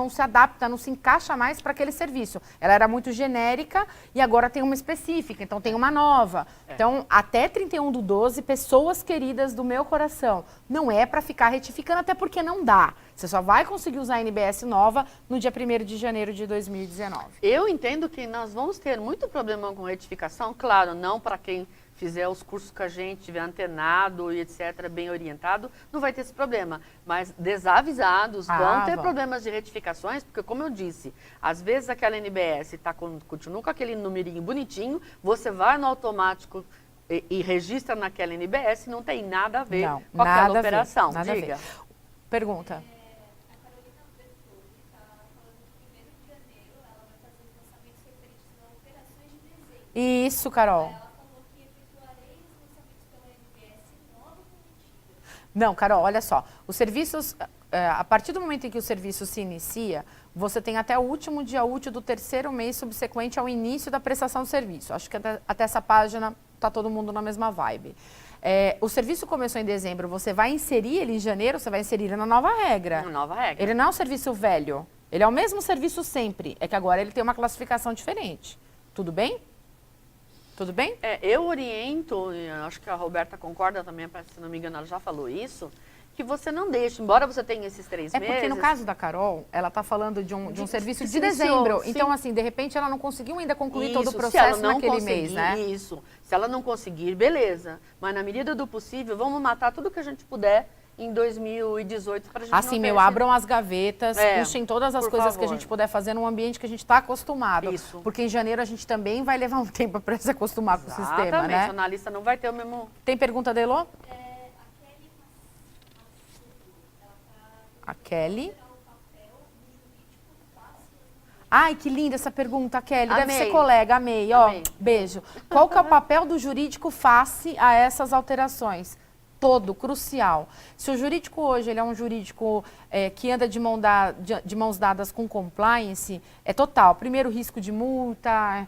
se adapta, não se encaixa mais para aquele serviço. Ela era muito genérica e agora tem uma específica, então tem uma nova. Então, até 31/12, pessoas queridas do meu coração, não é para ficar retificando, até porque não dá. Você só vai conseguir usar a NBS nova no dia 1º de janeiro de 2019. Eu entendo que nós vamos ter muito problema com retificação, claro, não para quem fizer os cursos com a gente, estiver antenado e etc., bem orientado, não vai ter esse problema. Mas desavisados vão ter problemas de retificações, porque como eu disse, às vezes aquela NBS continua com aquele numerinho bonitinho, você vai no automático e registra naquela NBS, não tem nada a ver com aquela operação. Nada Diga. a ver. Pergunta. A Carolina Bertolli está falando que 1º de janeiro ela vai fazer os lançamentos referentes a operações de dezembro. Isso, Carol. Não, Carol, olha só, os serviços, a partir do momento em que o serviço se inicia, você tem até o último dia útil do 3º mês subsequente ao início da prestação do serviço. Acho que até essa página está todo mundo na mesma vibe. O serviço começou em dezembro, você vai inserir ele em janeiro, você vai inserir ele na nova regra. Nova regra. Ele não é um serviço velho, ele é o mesmo serviço sempre, é que agora ele tem uma classificação diferente. Tudo bem? Tudo bem? Eu oriento, acho que a Roberta concorda também, se não me engano ela já falou isso, que você não deixe, embora você tenha esses 3 meses... porque no caso da Carol, ela está falando de um serviço de dezembro. Sim. Então, assim, de repente ela não conseguiu ainda concluir todo o processo naquele mês, né? Isso, se ela não conseguir, beleza. Mas na medida do possível, vamos matar tudo que a gente puder em 2018 para a gente assim, abram as gavetas, puxem todas as coisas que a gente puder fazer num ambiente que a gente está acostumado. Isso. Porque em janeiro a gente também vai levar um tempo para se acostumar com o sistema, né? O analista não vai ter o mesmo... Tem pergunta, Delô? A Kelly. Ai, que linda essa pergunta, Kelly. Amei. Deve ser colega, amei. Ó, beijo. Qual que é o papel do jurídico face a essas alterações? Todo, crucial. Se o jurídico hoje ele é um jurídico que anda de mãos dadas com compliance, é total. Primeiro, risco de multa,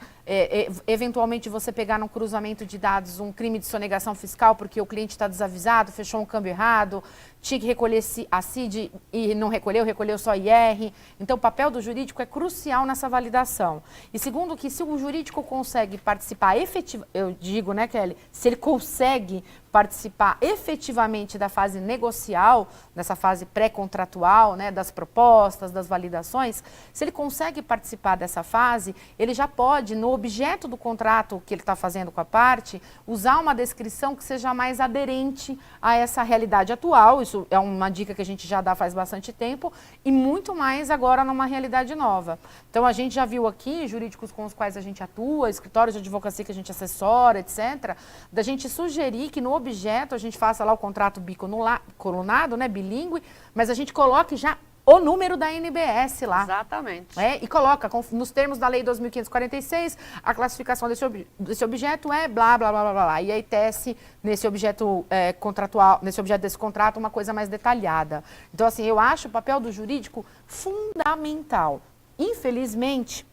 eventualmente você pegar num cruzamento de dados um crime de sonegação fiscal porque o cliente está desavisado, fechou um câmbio errado, tinha que recolher a CID e não recolheu só IR. Então, o papel do jurídico é crucial nessa validação. E segundo, que se o jurídico consegue participar efetivamente, eu digo, né, Kelly, se ele consegue participar efetivamente da fase negocial, dessa fase pré-contratual, né, das propostas, das validações, se ele consegue participar dessa fase, ele já pode, no objeto do contrato que ele está fazendo com a parte, usar uma descrição que seja mais aderente a essa realidade atual. Isso é uma dica que a gente já dá faz bastante tempo e muito mais agora numa realidade nova. Então, a gente já viu aqui jurídicos com os quais a gente atua, escritórios de advocacia que a gente assessora, etc., da gente sugerir que no objeto a gente faça lá o contrato bicolunado, né, bilíngue, mas a gente coloque já o número da NBS lá. Exatamente. E coloca, nos termos da Lei 2.546, a classificação desse objeto é blá, blá, blá, blá, blá. E aí tece nesse objeto contratual, nesse objeto desse contrato, uma coisa mais detalhada. Então, assim, eu acho o papel do jurídico fundamental. Infelizmente,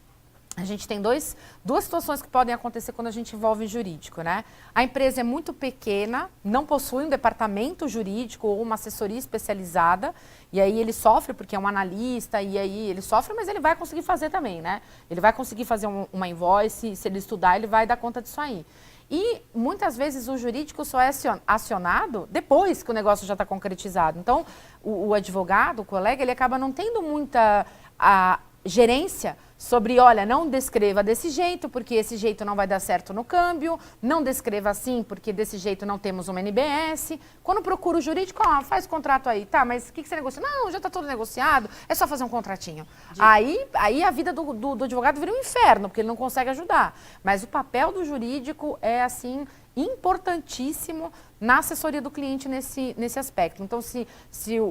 a gente tem duas situações que podem acontecer quando a gente envolve jurídico, né? A empresa é muito pequena, não possui um departamento jurídico ou uma assessoria especializada, e aí ele sofre porque é um analista, e aí ele sofre, mas ele vai conseguir fazer também, né? Ele vai conseguir fazer uma invoice, se ele estudar, ele vai dar conta disso aí. E muitas vezes o jurídico só é acionado depois que o negócio já está concretizado. Então, o advogado, o colega, ele acaba não tendo muita gerência sobre, olha, não descreva desse jeito, porque esse jeito não vai dar certo no câmbio, não descreva assim, porque desse jeito não temos uma NBS. Quando procura o jurídico, faz o contrato aí, tá, mas o que você negocia? Não, já está tudo negociado, é só fazer um contratinho. Aí a vida do advogado vira um inferno, porque ele não consegue ajudar. Mas o papel do jurídico é, assim, importantíssimo na assessoria do cliente nesse aspecto. Então, se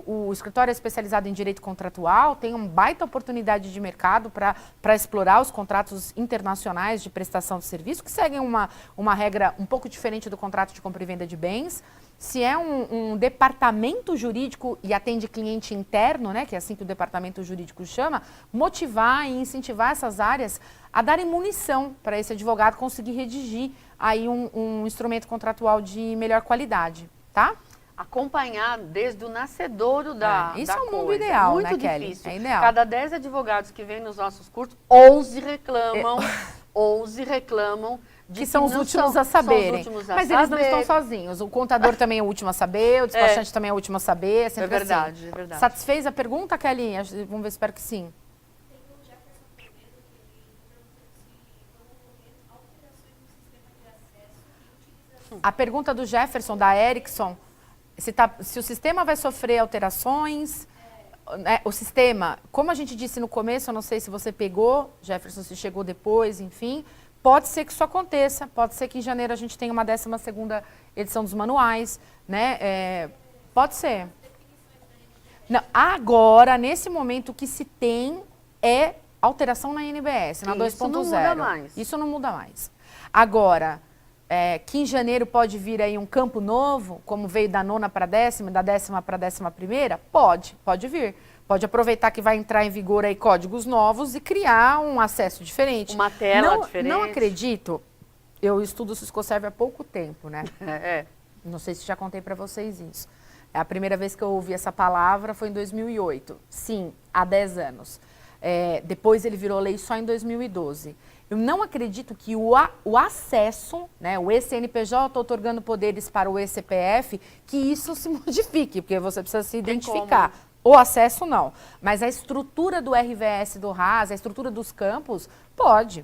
o escritório é especializado em direito contratual, tem uma baita oportunidade de mercado para explorar os contratos internacionais de prestação de serviço, que seguem uma regra um pouco diferente do contrato de compra e venda de bens. Se é um departamento jurídico e atende cliente interno, né, que é assim que o departamento jurídico chama, motivar e incentivar essas áreas a darem munição para esse advogado conseguir redigir aí um instrumento contratual de melhor qualidade, tá? Acompanhar desde o nascedouro da isso é um mundo coisa. ideal, Muito né, Kelly? difícil. É ideal. Cada 10 advogados que vêm nos nossos cursos, 11 reclamam, 11 reclamam de que são os últimos a saberem. Mas eles não estão sozinhos. O contador também é o último a saber, o despachante também é o último a saber. É sempre verdade, assim. É verdade. Satisfez a pergunta, Kelly? Vamos ver, espero que sim. Tem o Jefferson Pedro, que ele pergunta se vão ocorrer alterações no sistema de acesso e utilização. A pergunta do Jefferson, da Erickson, se o sistema vai sofrer alterações. O sistema, como a gente disse no começo, eu não sei se você pegou, Jefferson, se chegou depois, enfim, pode ser que isso aconteça, pode ser que em janeiro a gente tenha uma 12ª edição dos manuais, né? Pode ser. Não, agora, nesse momento, o que se tem é alteração na NBS, na 2.0. Isso não muda mais. Isso não muda mais. Agora, que em janeiro pode vir aí um campo novo, como veio da 9ª para a 10ª, da 10ª para a 11ª? Pode vir. Pode aproveitar que vai entrar em vigor aí códigos novos e criar um acesso diferente. Uma tela diferente. Não acredito, eu estudo Ciscoserve há pouco tempo, né? Não sei se já contei para vocês isso. A primeira vez que eu ouvi essa palavra foi em 2008. Sim, há 10 anos. Depois ele virou lei só em 2012. Eu não acredito que o acesso, né, o ECNPJ otorgando poderes para o ECPF, que isso se modifique, porque você precisa se identificar. O acesso não, mas a estrutura do RVS do RAS, a estrutura dos campos, pode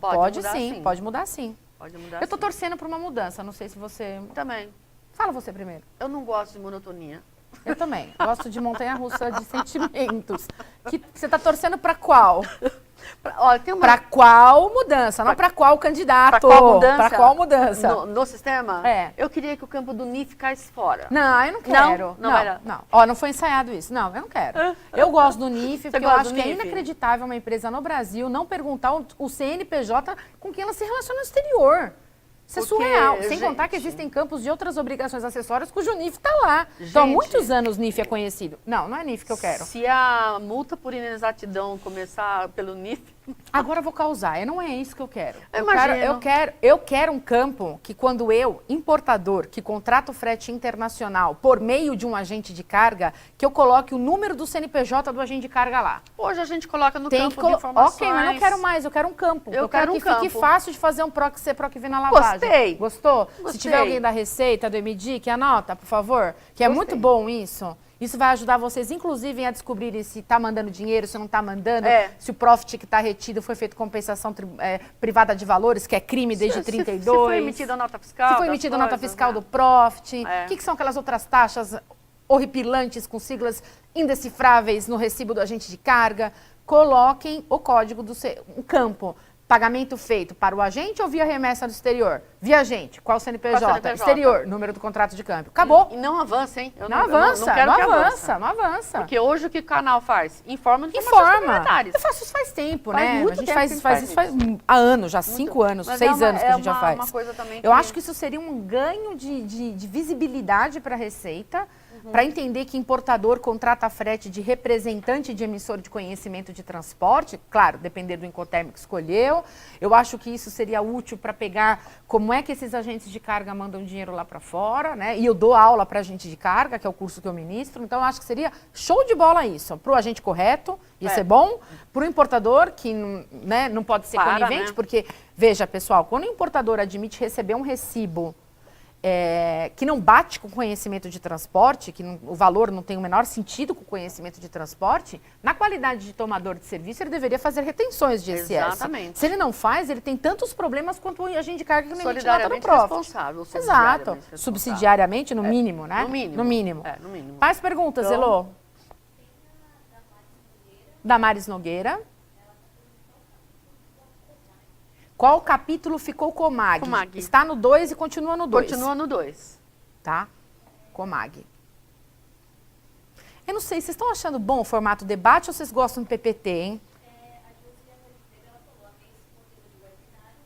sim, pode mudar sim. Eu estou torcendo para uma mudança, não sei se você... Também. Fala você primeiro. Eu não gosto de monotonia. Eu também, gosto de montanha-russa de sentimentos. Que você está torcendo para qual? Para qual mudança, não para qual candidato. Para qual mudança? No sistema? Eu queria que o campo do NIF caísse fora. Não, eu não quero. Não. Não foi ensaiado isso. Não, eu não quero. Eu gosto do NIF, porque eu acho que é inacreditável uma empresa no Brasil não perguntar o CNPJ com quem ela se relaciona no exterior. Isso é surreal. Sem contar que existem campos de outras obrigações acessórias cujo NIF está lá. Então, há muitos anos o NIF é conhecido. Não é NIF que eu quero. Se a multa por inexatidão começar pelo NIF, Agora eu vou causar. Não é isso que eu quero. Imagino. Eu quero um campo que quando eu, importador, que contrato frete internacional por meio de um agente de carga, que eu coloque o número do CNPJ do agente de carga lá. Hoje a gente coloca no Tem campo que de informações. Ok, mas não quero mais, eu quero um campo. Eu quero quero que um fique campo. fácil de fazer um PROC C, PROC V na lavagem. Gostei. Gostou? Se Gostei. tiver alguém da Receita, do MD, anota, por favor. Que é Gostei. muito bom isso. Isso vai ajudar vocês, inclusive, a descobrirem se está mandando dinheiro, se não está mandando, se o profit que está retido foi feito compensação privada de valores, que é crime desde 32. Se foi emitida a nota fiscal. Se foi emitida a nota fiscal do profit. O que são aquelas outras taxas horripilantes com siglas indecifráveis no recibo do agente de carga? Coloquem o código do campo. Pagamento feito para o agente ou via remessa do exterior? Via agente. Qual CNPJ? Qual CNPJ? Exterior. Número do contrato de câmbio. Acabou. E não avança, hein? Não avança, quero não que avança, não avança. Porque hoje o que o canal faz? Informa de informações Informa. complementares. Eu faço isso faz tempo, Faz né? muito A gente tempo que a gente faz faz isso faz há anos, já 5 anos, Mas 6 anos que a gente já é faz. uma coisa também Eu acho que isso seria um ganho de visibilidade para a Receita, para entender que importador contrata frete de representante de emissor de conhecimento de transporte, claro, depender do Incoterm que escolheu. Eu acho que isso seria útil para pegar como é que esses agentes de carga mandam dinheiro lá para fora, né? E eu dou aula para agente de carga, que é o curso que eu ministro, então eu acho que seria show de bola isso. Para o agente correto, ia ser bom. Para o importador, que né, não pode ser conivente, porque, veja, pessoal, quando o importador admite receber um recibo que não bate com o conhecimento de transporte, que o valor não tem o menor sentido com o conhecimento de transporte, na qualidade de tomador de serviço, ele deveria fazer retenções de ISS. Exatamente. Se ele não faz, ele tem tantos problemas quanto o agente de carga que não emite nota no Solidariamente profit. responsável. Exato. Subsidiariamente, no mínimo, né? No mínimo. No mínimo. No mínimo. Mais perguntas, Então, Elô? Damares Nogueira. Qual capítulo ficou Comag? Comag. Está no 2 e continua no 2. Continua no 2. Tá? Comag. Eu não sei, vocês estão achando bom o formato debate ou vocês gostam do PPT, hein? A Josiana Oliveira, ela falou, amei esse modelo de webinário,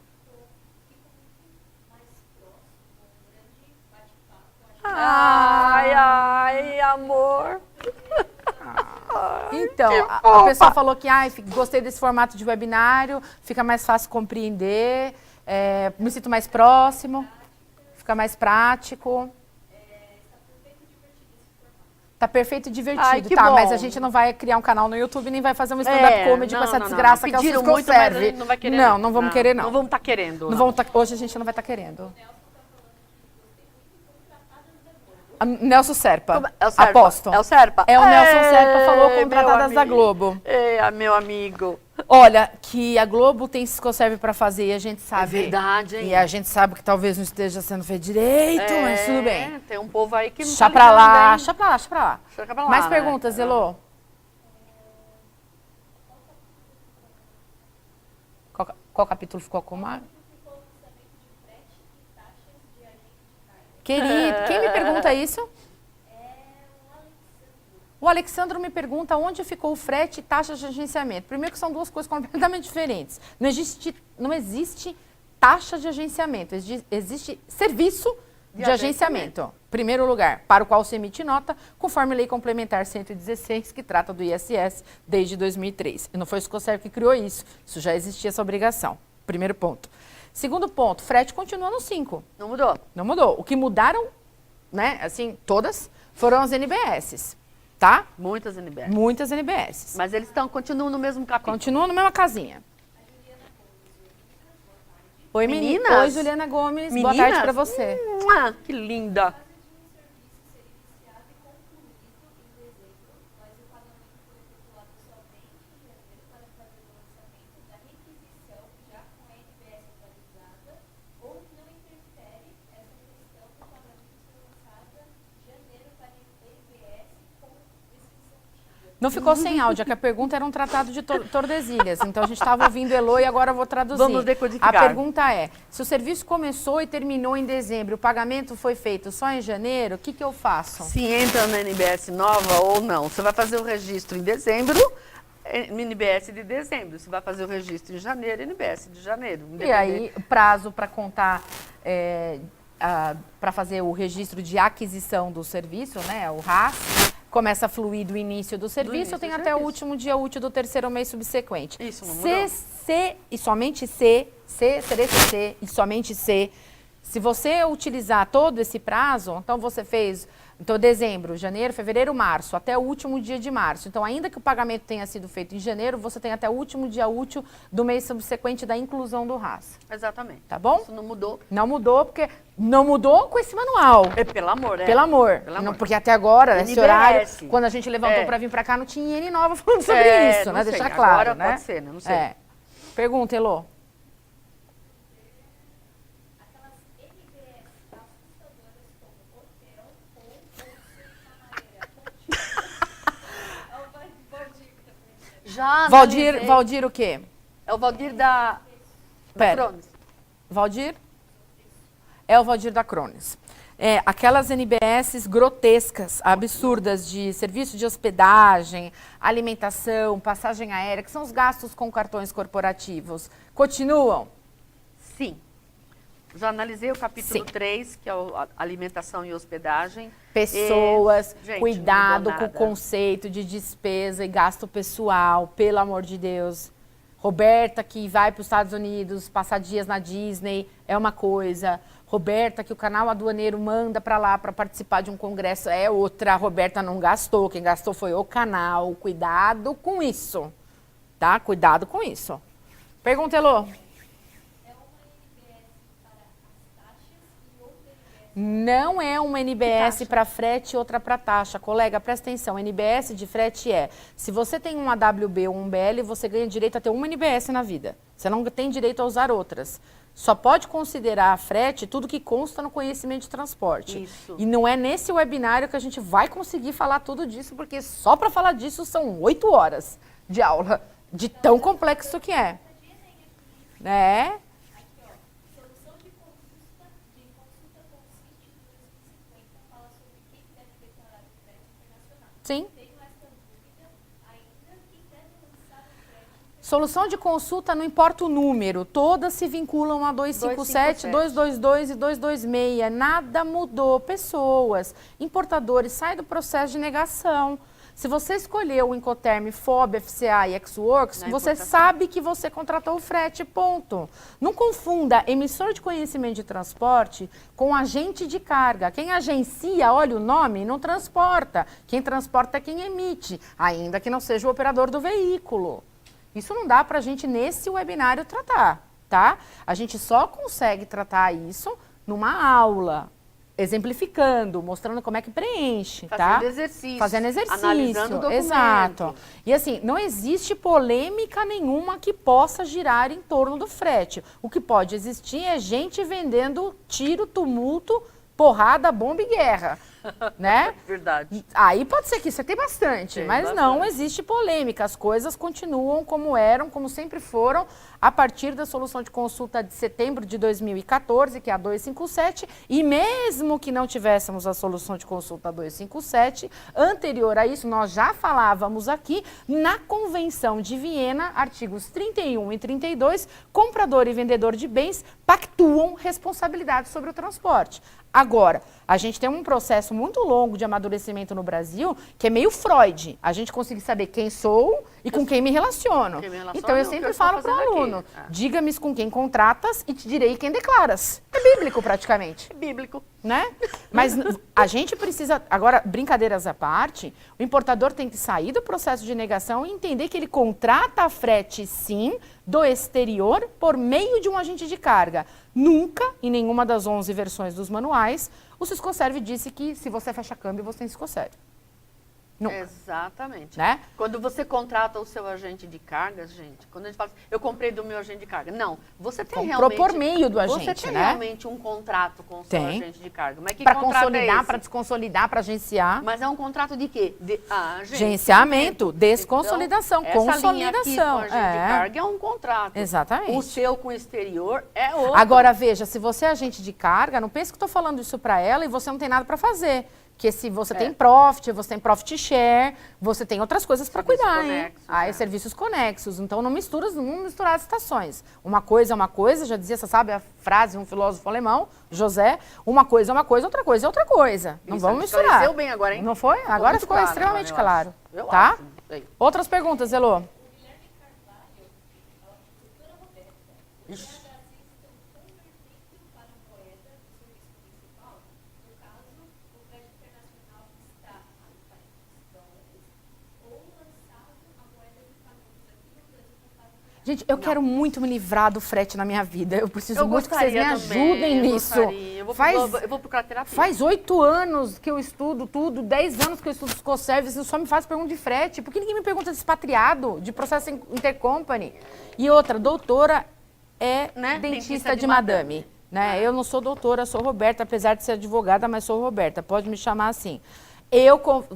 fica muito mais próximo, um grande bate-papo. Ai, amor. Então, a pessoa falou que gostei desse formato de webinário, fica mais fácil compreender, me sinto mais próximo, fica mais prático. Tá perfeito e divertido. Ai, que tá, bom. mas a gente não vai criar um canal no YouTube nem vai fazer um stand-up comedy com essa desgraça que é o Pediram Cisco muito, mas a serve. gente não vai querer. Não vamos querer, não. Não vamos estar querendo. Não vamos hoje a gente não vai estar querendo. Nelson Serpa. É o Serpa. Aposto. É o Serpa. É o Nelson Serpa, falou contratadas meu da amigo. Globo. Meu amigo. Olha, que a Globo tem Ciscoserve para fazer e a gente sabe. É verdade, hein? E a gente sabe que talvez não esteja sendo feito direito, mas tudo bem. Tem um povo aí que não Deixa tá pra lá, ligando, hein? deixa pra lá, deixa pra lá. Deixa pra lá, Mais né? perguntas, Elô? Qual capítulo ficou com o Mar? Querido, quem me pergunta isso? O Alexandro me pergunta onde ficou o frete e taxa de agenciamento. Primeiro que são duas coisas completamente diferentes. Não existe taxa de agenciamento, existe serviço de agenciamento. Primeiro lugar, para o qual se emite nota, conforme Lei Complementar 116, que trata do ISS desde 2003. E não foi o Ciscoserve que criou isso, isso já existia essa obrigação. Primeiro ponto. Segundo ponto, frete continua no 5. Não mudou. Não mudou. O que mudaram, né, assim, todas, foram as NBS, tá? Muitas NBS. Muitas NBS. Mas eles continuam no mesmo capítulo. Continuam na mesma casinha. Oi, Meninas? Oi, Juliana Gomes. Boa tarde pra você. Que linda. Não ficou sem áudio, é que a pergunta era um tratado de Tordesilhas. Então a gente estava ouvindo Elô e agora eu vou traduzir. Vamos decodificar. A pergunta é: se o serviço começou e terminou em dezembro, o pagamento foi feito só em janeiro, o que eu faço? Se entra na NBS nova ou não, você vai fazer o registro em dezembro, NBS de dezembro. Você vai fazer o registro em janeiro, NBS de janeiro. E aí, prazo para contar, para fazer o registro de aquisição do serviço, né, o RAS, começa a fluir do início do serviço, início eu tenho do até o serviço. último dia útil do terceiro mês subsequente. Isso, não Se, mudou? se e somente se e somente se você utilizar todo esse prazo, então você fez, então dezembro, janeiro, fevereiro, março, até o último dia de março. Então, ainda que o pagamento tenha sido feito em janeiro, você tem até o último dia útil do mês subsequente da inclusão do RAS. Exatamente. Tá bom? Isso não mudou. Não mudou, porque não mudou com esse manual. Pelo amor, Pelo amor. Pelo amor. Não, porque até agora, esse NBS. horário, quando a gente levantou É. para vir para cá, não tinha N nova falando sobre isso, não né? sei. Deixar claro, Agora né? pode ser, né? Não sei. É. Pergunta, Elô. Aquelas NBS assustadoras como hotel ou camareira. É o Valdir que tá perguntando. Já Valdir, analisei. Valdir o quê? É o Valdir da Pera. Cronos. Valdir? É o Valdir da Crones. É, aquelas NBS grotescas, absurdas de serviço de hospedagem, alimentação, passagem aérea, que são os gastos com cartões corporativos, continuam? Sim. Já analisei o capítulo Sim. 3, que é a alimentação e hospedagem. Pessoas, Gente, cuidado não mudou com o nada. conceito de despesa e gasto pessoal, pelo amor de Deus. Roberta, que vai para os Estados Unidos passar dias na Disney, é uma coisa. Roberta, que o canal aduaneiro manda para lá para participar de um congresso, é outra. A Roberta não gastou, quem gastou foi o canal. Cuidado com isso, tá? Cuidado com isso. Pergunta, Elô. É uma NBS para as taxas e outra NBS. Não é uma NBS taxa? para frete e outra para taxa. Colega, presta atenção. NBS de frete é, se você tem um AWB ou um BL, você ganha direito a ter uma NBS na vida. Você não tem direito a usar outras. Só pode considerar a frete tudo que consta no conhecimento de transporte. Isso. E não é nesse webinário que a gente vai conseguir falar tudo disso, porque só para falar disso são 8 horas de aula, de tão complexo que é. Né? Aqui, ó. Solução de consulta com o CIT de 2050 fala sobre quem deve declarar o frete internacional. Sim. Tenho essa dúvida ainda, quem deve lançar o frete. Solução de consulta, não importa o número, todas se vinculam a 257, 222 e 226. Nada mudou. Pessoas, importadores, sai do processo de negação. Se você escolheu o Incoterm, FOB, FCA e Xworks, Na você importação. sabe que você contratou o frete, ponto. Não confunda emissor de conhecimento de transporte com agente de carga. Quem agencia, olha o nome, não transporta. Quem transporta é quem emite, ainda que não seja o operador do veículo. Isso não dá para a gente, nesse webinário, tratar, tá? A gente só consegue tratar isso numa aula, exemplificando, mostrando como é que preenche, tá? Fazendo exercício. Fazendo exercício, Analisando o documento. exato. E assim, não existe polêmica nenhuma que possa girar em torno do frete. O que pode existir é gente vendendo tiro, tumulto, porrada, bomba e guerra, né? Verdade. Aí pode ser que você tem bastante, Tem mas bastante. não existe polêmica. As coisas continuam como eram, como sempre foram, a partir da solução de consulta de setembro de 2014, que é a 257, e mesmo que não tivéssemos a solução de consulta 257, anterior a isso, nós já falávamos aqui na Convenção de Viena, artigos 31 e 32, comprador e vendedor de bens pactuam responsabilidade sobre o transporte. Agora, a gente tem um processo muito longo de amadurecimento no Brasil, que é meio Freud. A gente consegue saber quem sou e com quem me relaciono. Quem me relaciono Então, e eu o que sempre eu estou falo para o fazendo aqui. aluno, Ah. diga-me com quem contratas e te direi quem declaras. É bíblico, praticamente. É bíblico. Né? Mas a gente precisa, agora, brincadeiras à parte, o importador tem que sair do processo de negação e entender que ele contrata a frete, sim, do exterior por meio de um agente de carga. Nunca, em nenhuma das 11 versões dos manuais, o Siscoserve disse que se você fecha câmbio, você tem Siscoserve. Nunca. Exatamente. Né? Quando você contrata o seu agente de cargas, gente, quando a gente fala assim, eu comprei do meu agente de carga. Não, você tem Comprou realmente... por meio do Você agente, tem né? realmente um contrato com o seu Tem. agente de carga. Mas que Para contrato é consolidar, esse? para desconsolidar, para agenciar. Mas é um contrato de quê? De Agenciamento, desconsolidação, então, essa linha aqui consolidação. com agente de carga é um contrato. Exatamente. O seu com o exterior é outro. Agora, veja, se você é agente de carga, não pense que estou falando isso para ela e você não tem nada para fazer. Porque se você tem profit, você tem profit share, você tem outras coisas para Serviços cuidar, hein? conexos, Aí, serviços conexos. Então, não misturar as estações. Uma coisa é uma coisa, já dizia, você sabe a frase de um filósofo alemão, José, uma coisa é uma coisa, outra coisa é outra coisa. Não Isso, vamos misturar. esclareceu bem agora, hein? Não foi? Agora muito ficou claro, extremamente agora, eu claro. acho. Eu Tá? acho. Aí. Outras perguntas, Elô? Ixi. Gente, eu quero muito me livrar do frete na minha vida. Eu preciso Eu muito que vocês me gostaria também, ajudem eu nisso. gostaria. Eu vou procurar terapia. Faz 8 anos que eu estudo tudo, 10 anos que eu estudo Scoservice, eu só me faz pergunta de frete. Por que ninguém me pergunta de expatriado, de processo intercompany? E outra, doutora é Né? dentista de madame. Né? Eu não sou doutora, sou Roberta, apesar de ser advogada, mas sou Roberta, pode me chamar assim.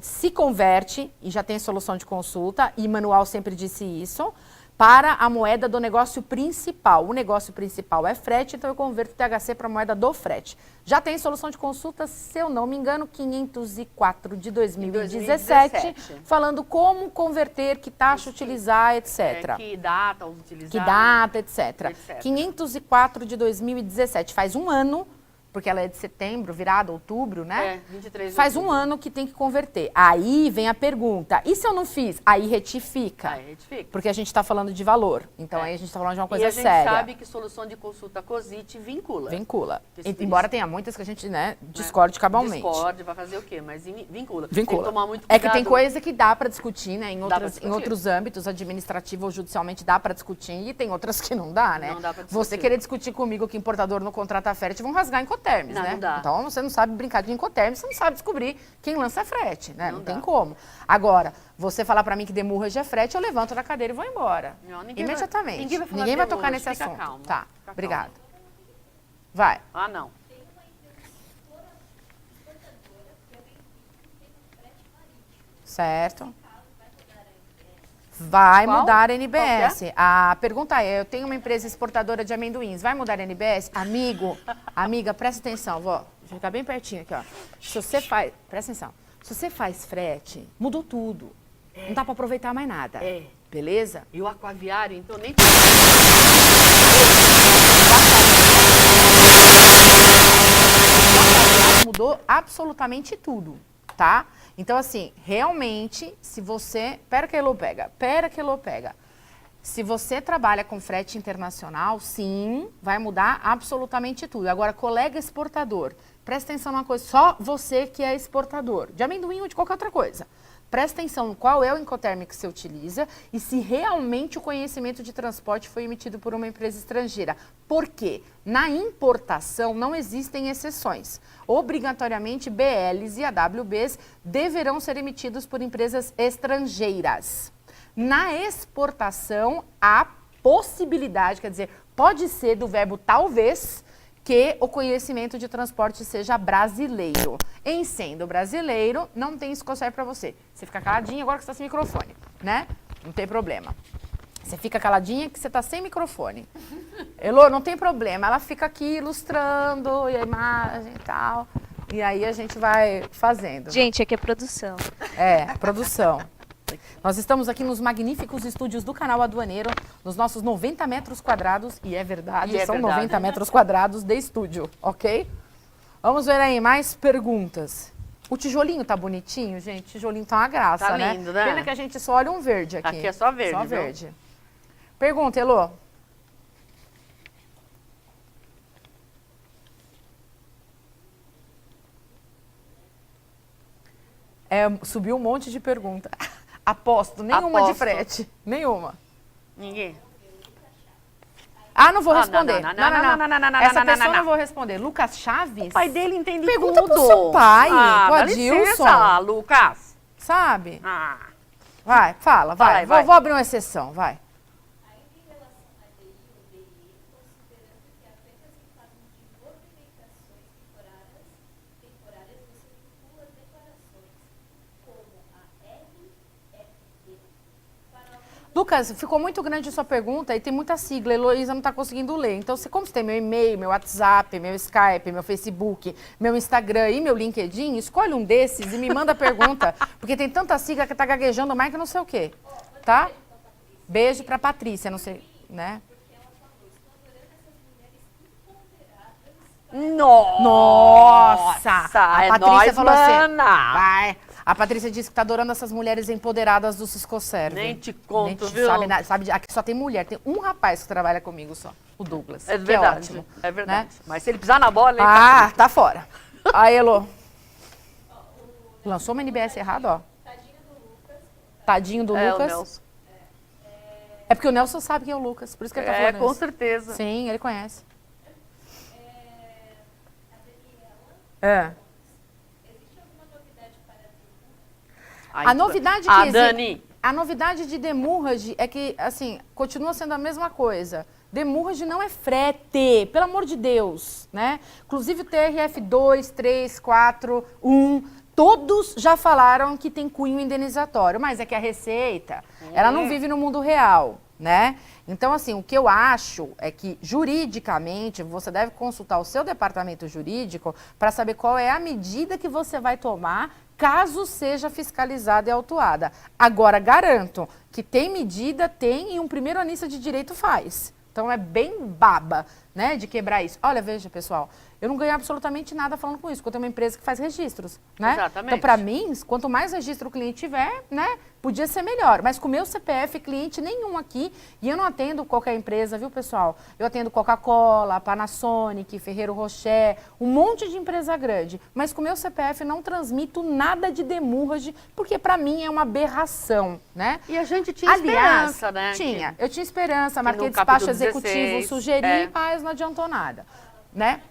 Se converte, e já tem solução de consulta, e Manual sempre disse isso, para a moeda do negócio principal. O negócio principal é frete, então eu converto o THC para a moeda do frete. Já tem solução de consulta, se eu não me engano, 504 de 2017, falando como converter, que taxa utilizar, etc. Que data utilizar. Que data, etc. 504 de 2017, faz um ano, porque ela é de setembro, virada outubro, né? 23 de Faz outubro. um ano que tem que converter. Aí vem a pergunta, e se eu não fiz? Aí retifica. Aí retifica. Porque a gente está falando de valor. Então aí a gente está falando de uma coisa e a gente séria. sabe que solução de consulta COSIT vincula. Vincula. Isso. Embora tenha muitas que a gente, né, discorde cabalmente. Discorde, vai fazer o quê? Mas vincula. Vincula. Tem que tomar muito É cuidado. que tem coisa que dá para discutir, né? Em discutir. outros âmbitos, administrativo ou judicialmente, dá para discutir. E tem outras que não dá, né? Não dá pra discutir. Você querer discutir comigo que importador não contrata frete, vão rasgar Incoterms, Não, né? não dá. Então você não sabe brincar de Incoterms, você não sabe descobrir quem lança frete, né? Não tem dá. como. Agora, você falar para mim que demurrage é frete, eu levanto da cadeira e vou embora. Não, ninguém Imediatamente. ninguém vai falar Ninguém vai de tocar demurrage, nesse fica assunto. calmo, Tá, fica obrigada. Vai. Ah, não. Certo. Vai Qual? mudar a Qual NBS. que é? A pergunta é, eu tenho uma empresa exportadora de amendoins, vai mudar a NBS? Amiga, presta atenção, vó. Vou ficar bem pertinho aqui, ó. Se você faz, presta atenção. Se você faz frete, mudou tudo. Não dá para aproveitar mais nada. Beleza? E o aquaviário, então, nem... Mudou absolutamente tudo, tá? Então, assim, realmente, se você... Pera que Elô pega. Se você trabalha com frete internacional, sim, vai mudar absolutamente tudo. Agora, colega exportador, presta atenção numa coisa, só você que é exportador, de amendoim ou de qualquer outra coisa. Presta atenção no qual é o Incoterm que você utiliza e se realmente o conhecimento de transporte foi emitido por uma empresa estrangeira. Por quê? Na importação não existem exceções. Obrigatoriamente, BLs e AWBs deverão ser emitidos por empresas estrangeiras. Na exportação, há possibilidade, quer dizer, pode ser do verbo talvez, que o conhecimento de transporte seja brasileiro. Em sendo brasileiro, não tem Scoservice para você. Você fica caladinha agora que você está sem microfone, né? Não tem problema. Você fica caladinha que você está sem microfone. Elô, não tem problema. Ela fica aqui ilustrando e a imagem e tal. E aí a gente vai fazendo. Gente, aqui é produção. Produção. Nós estamos aqui nos magníficos estúdios do Canal Aduaneiro, nos nossos 90 metros quadrados, e é verdade, são 90 metros quadrados de estúdio, ok? Vamos ver aí, mais perguntas. O tijolinho tá bonitinho, gente? O tijolinho tá uma graça, Tá né? lindo, né? Pena que a gente só olha um verde aqui. Aqui é só verde, Só viu? verde. Pergunta, Elô. Subiu um monte de pergunta. Aposto, nenhuma de frete. Nenhuma. Ninguém. Ah, não vou responder. Não. Essa pessoa não vou responder. Lucas Chaves? O pai dele entende Pergunta tudo. pro seu pai, pro dá Adilson. licença, Lucas. Sabe? Ah. Vai, fala, vai. Vai, vai. Vou abrir uma exceção, vai. Ainda em relação a DI ou DI, considerando que apenas em caso de movimentações temporárias você vincula declarações como a RFD para alguns Lucas, ficou muito grande a sua pergunta e tem muita sigla. A Heloísa não está conseguindo ler. Então, como você tem meu e-mail, meu WhatsApp, meu Skype, meu Facebook, meu Instagram e meu LinkedIn, escolhe um desses e me manda a pergunta. Porque tem tanta sigla que tá gaguejando mais que não sei o quê. Tá? Beijo pra Patrícia, não sei, né? Nossa! A É Patrícia nóis, falou assim, mana! vai. A Patrícia disse que tá adorando essas mulheres empoderadas do Ciscoserve. Nem te conto, Nem te viu? sabe, aqui só tem mulher, tem um rapaz que trabalha comigo só, o Douglas. É que verdade, é ótimo. é verdade. Né? Mas se ele pisar na bola, ele Ah, tá fora. Aí, Elô. Lançou uma NBS errado, ó. Tadinho do o Lucas. Nelson. É porque o Nelson sabe quem é o Lucas, por isso que ele tá falando com isso. certeza. Sim, ele conhece. É. Aí, A novidade que Ah, existe, Dani, a novidade de demurrage é que, assim, continua sendo a mesma coisa. Demurrage não é frete, pelo amor de Deus, né? Inclusive o TRF 2, 3, 4, 1, todos já falaram que tem cunho indenizatório, mas é que a Receita, ela não vive no mundo real, né? Então, assim, o que eu acho é que, juridicamente, você deve consultar o seu departamento jurídico para saber qual é a medida que você vai tomar caso seja fiscalizada e autuada. Agora, garanto que tem medida, tem, e um primeiro anista de direito faz. Então, é bem baba, né, de quebrar isso. Olha, veja, pessoal, eu não ganho absolutamente nada falando com isso, porque eu tenho uma empresa que faz registros, né? Exatamente. Então, para mim, quanto mais registro o cliente tiver, né, podia ser melhor. Mas com o meu CPF, cliente nenhum aqui, e eu não atendo qualquer empresa, viu, pessoal? Eu atendo Coca-Cola, Panasonic, Ferrero Rocher, um monte de empresa grande. Mas com o meu CPF não transmito nada de demurrage, porque para mim é uma aberração, né? e a gente tinha Aliás, esperança, né? tinha. Eu tinha esperança, marquei no despacho capítulo executivo, 16, sugeri, mas não adiantou nada, né?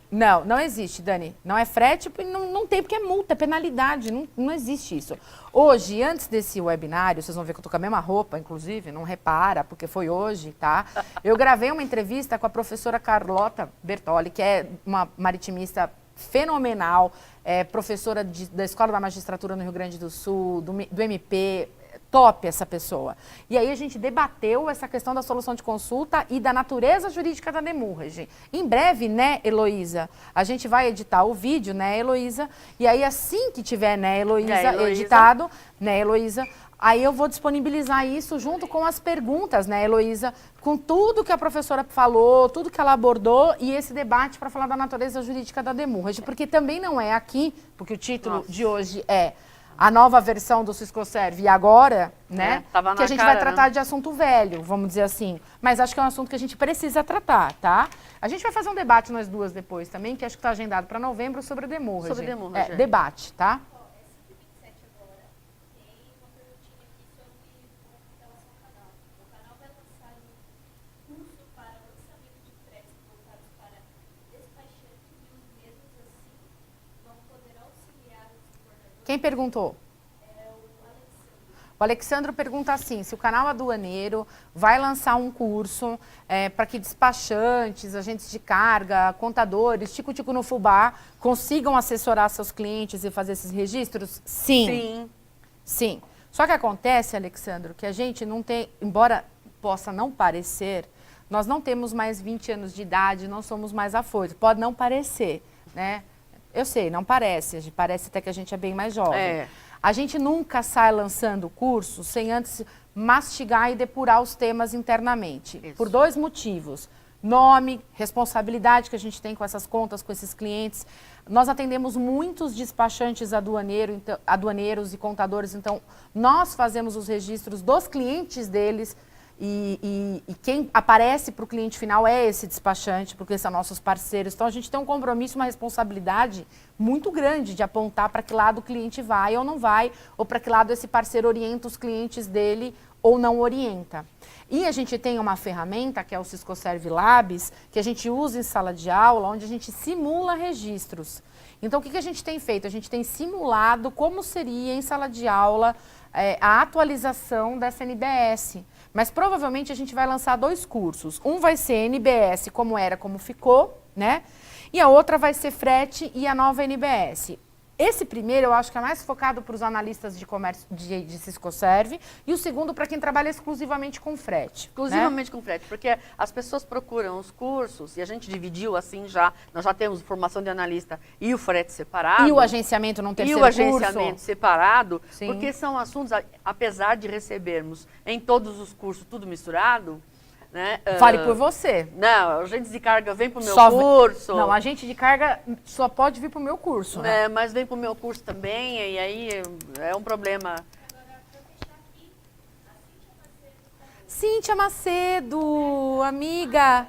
Não, não existe, Dani. Não é frete, não tem porque é multa, é penalidade, não existe isso. Hoje, antes desse webinário, vocês vão ver que eu tô com a mesma roupa, inclusive, não repara, porque foi hoje, tá? Eu gravei uma entrevista com a professora Carlota Bertoli, que é uma maritimista fenomenal, é professora da Escola da Magistratura no Rio Grande do Sul, do MP, top essa pessoa. E aí a gente debateu essa questão da solução de consulta e da natureza jurídica da demurrage. Em breve, né, Heloísa? A gente vai editar o vídeo, né, Heloísa? E aí assim que tiver, né, Heloísa, editado, né, Heloísa? Aí eu vou disponibilizar isso junto com as perguntas, né, Heloísa? Com tudo que a professora falou, tudo que ela abordou e esse debate para falar da natureza jurídica da demurrage. Porque também não é aqui, porque o título de hoje é a nova versão do Ciscoserve e agora, né, que a gente vai tratar de assunto velho, vamos dizer assim. Mas acho que é um assunto que a gente precisa tratar, tá? A gente vai fazer um debate nós duas depois também, que acho que está agendado para novembro, sobre demurrage. Sobre demurrage. Debate, tá? Quem perguntou? O Alexandro pergunta assim, se o canal aduaneiro vai lançar um curso para que despachantes, agentes de carga, contadores, tico-tico no fubá, consigam assessorar seus clientes e fazer esses registros? Sim. Sim. Só que acontece, Alexandro, que a gente não tem, embora possa não parecer, nós não temos mais 20 anos de idade, não somos mais afoitos. Pode não parecer, né? Eu sei, não parece. Parece até que a gente é bem mais jovem. A gente nunca sai lançando curso sem antes mastigar e depurar os temas internamente. Isso. Por dois motivos. Nome, responsabilidade que a gente tem com essas contas, com esses clientes. Nós atendemos muitos despachantes aduaneiros e contadores, então nós fazemos os registros dos clientes deles. E quem aparece para o cliente final é esse despachante, porque são nossos parceiros. Então, a gente tem um compromisso, uma responsabilidade muito grande de apontar para que lado o cliente vai ou não vai, ou para que lado esse parceiro orienta os clientes dele ou não orienta. E a gente tem uma ferramenta, que é o Ciscoserve Labs, que a gente usa em sala de aula, onde a gente simula registros. Então, o que a gente tem feito? A gente tem simulado como seria em sala de aula a atualização dessa NBS. Mas provavelmente a gente vai lançar 2 cursos. Um vai ser NBS, como era, como ficou, né? E a outra vai ser frete e a nova NBS. Esse primeiro eu acho que é mais focado para os analistas de comércio de Ciscoserve e o segundo para quem trabalha exclusivamente com frete. Exclusivamente com frete, porque as pessoas procuram os cursos e a gente dividiu assim já, nós já temos formação de analista e o frete separado. E o agenciamento num terceiro curso. E o agenciamento separado, Sim. porque são assuntos, apesar de recebermos em todos os cursos tudo misturado, né? Fale por você. Não, agente de carga vem para o meu Só curso. Não, agente de carga só pode vir para o meu curso, né? Mas vem para o meu curso também, e aí é um problema. Agora, para fechar aqui, a Cíntia Macedo, amiga.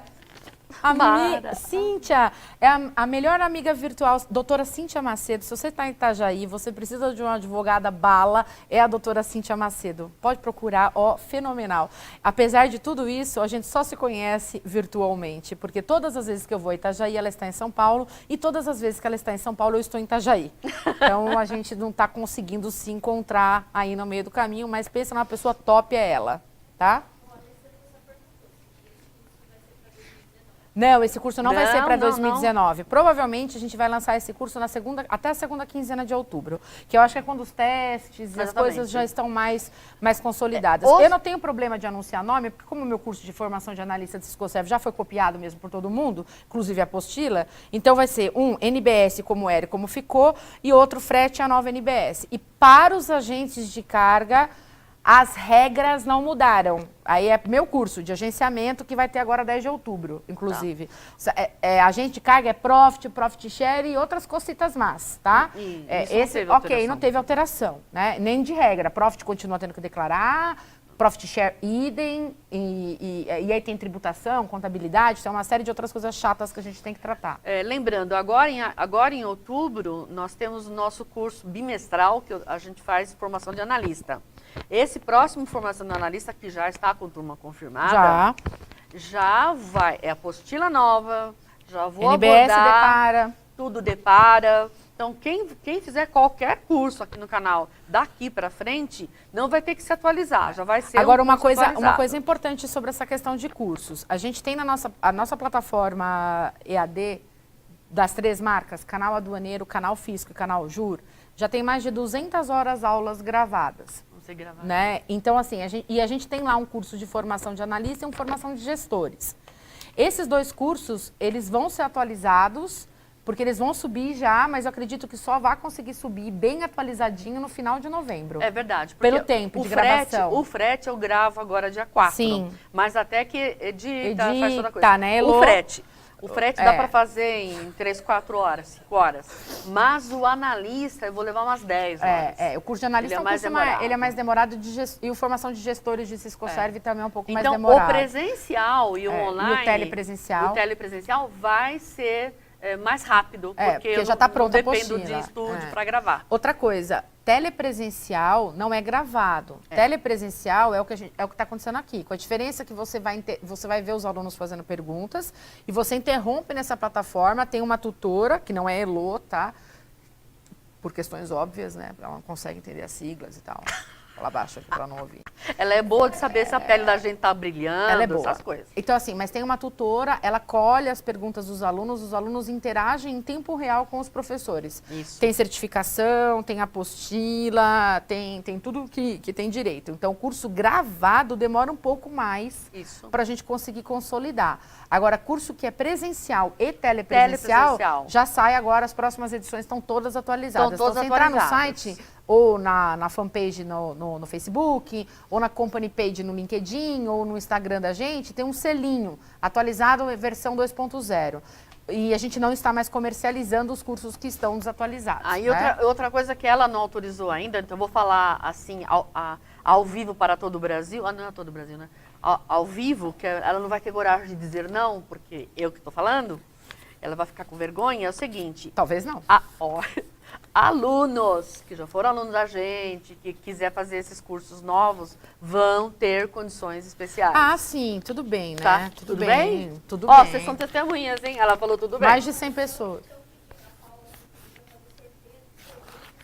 Mara. Cíntia, é a melhor amiga virtual, doutora Cíntia Macedo. Se você está em Itajaí, você precisa de uma advogada bala, é a doutora Cíntia Macedo. Pode procurar, ó, fenomenal. Apesar de tudo isso, a gente só se conhece virtualmente, porque todas as vezes que eu vou a Itajaí, ela está em São Paulo, e todas as vezes que ela está em São Paulo, eu estou em Itajaí. Então, a gente não está conseguindo se encontrar aí no meio do caminho, mas pensa numa pessoa top, é ela, tá? Não, esse curso não vai ser para 2019. Provavelmente a gente vai lançar esse curso até a segunda quinzena de outubro. Que eu acho que é quando os testes e as coisas já estão mais consolidadas. Eu não tenho problema de anunciar nome, porque como o meu curso de formação de analista de Ciscoserve já foi copiado mesmo por todo mundo, inclusive a apostila, então vai ser um NBS como era e como ficou, e outro frete a nova NBS. E para os agentes de carga, as regras não mudaram. Aí é meu curso de agenciamento que vai ter agora 10 de outubro, inclusive. Tá. Agente de carga é profit share e outras cocitas más, tá? Não teve alteração, né? Nem de regra. Profit continua tendo que declarar, profit share idem, e aí tem tributação, contabilidade, tem uma série de outras coisas chatas que a gente tem que tratar. Lembrando, agora em outubro, nós temos o nosso curso bimestral, que a gente faz formação de analista. Esse próximo formação de analista, que já está com turma confirmada, já vai, é apostila nova, já vou NBS abordar, depara. Tudo depara. Então, quem fizer qualquer curso aqui no canal daqui para frente, não vai ter que se atualizar, já vai ser Agora, um uma curso coisa importante sobre essa questão de cursos. A gente tem a nossa plataforma EAD, das 3 marcas, Canal Aduaneiro, Canal Fisco e Canal Jur, já tem mais de 200 horas aulas gravadas. Né? Então, assim, a gente tem lá um curso de formação de analista e uma formação de gestores. Esses 2 cursos, eles vão ser atualizados, porque eles vão subir já, mas eu acredito que só vai conseguir subir bem atualizadinho no final de novembro. É verdade. Pelo tempo de gravação. O frete eu gravo agora dia 4. Sim. Mas até que edita faz toda a coisa. Né, Elô? O frete dá para fazer em 3, 4 horas, 5 horas. Mas o analista, eu vou levar umas 10 horas. O curso de analista ele é mais demorado e a formação de gestores de Ciscoserve também é um pouco mais demorado. Então, o presencial e o online... E o telepresencial vai ser mais rápido, porque já está pronta a apostila. Dependo de estúdio para gravar. Outra coisa, telepresencial não é gravado. Telepresencial é o que está acontecendo aqui. Com a diferença que você vai ver os alunos fazendo perguntas e você interrompe nessa plataforma, tem uma tutora, que não é Elô, tá? Por questões óbvias, né? Ela não consegue entender as siglas e tal. Fala baixo aqui para não ouvir. Ela é boa de saber se a pele da gente tá brilhando, ela é boa. Essas coisas. Então, assim, mas tem uma tutora, ela colhe as perguntas dos alunos, os alunos interagem em tempo real com os professores. Isso. Tem certificação, tem apostila, tem tudo que tem direito. Então, o curso gravado demora um pouco mais para a gente conseguir consolidar. Agora, curso que é presencial e telepresencial, já sai agora, as próximas edições estão todas atualizadas. Estão todas então, você entrar no site ou na fanpage no Facebook, ou na company page no LinkedIn, ou no Instagram da gente, tem um selinho, atualizado versão 2.0. E a gente não está mais comercializando os cursos que estão desatualizados. Outra coisa que ela não autorizou ainda, então eu vou falar assim, ao vivo para todo o Brasil, não é todo o Brasil, né? Ao vivo, que ela não vai ter coragem de dizer não, porque eu que estou falando, ela vai ficar com vergonha, é o seguinte... Talvez não. Alunos que já foram alunos da gente, que quiser fazer esses cursos novos, vão ter condições especiais. Ah, sim, tudo bem, né? Tá? Tudo bem? Tudo bem. bem. Vocês são testemunhas, hein? Ela falou tudo bem. Mais de 100 pessoas.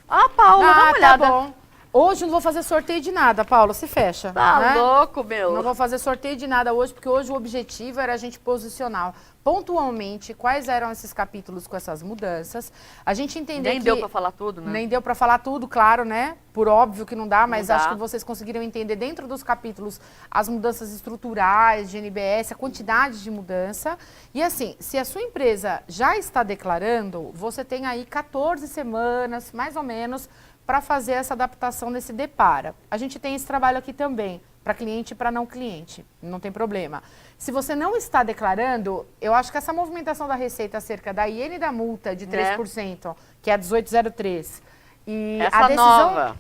Paula, dá uma olhada. Tá bom. Hoje não vou fazer sorteio de nada, Paula, se fecha. Tá né? louco, meu. Não vou fazer sorteio de nada hoje, porque hoje o objetivo era a gente posicionar pontualmente quais eram esses capítulos com essas mudanças. A gente entender Nem deu para falar tudo, né? Nem deu para falar tudo, claro, né? Por óbvio que não dá, mas Não dá. acho que vocês conseguiram entender dentro dos capítulos as mudanças estruturais de NBS, a quantidade de mudança. E assim, se a sua empresa já está declarando, você tem aí 14 semanas, mais ou menos, para fazer essa adaptação nesse Depara. A gente tem esse trabalho aqui também, para cliente e para não cliente, não tem problema. Se você não está declarando, eu acho que essa movimentação da Receita acerca da iene da multa de 3%, que é a 1803, e essa nova.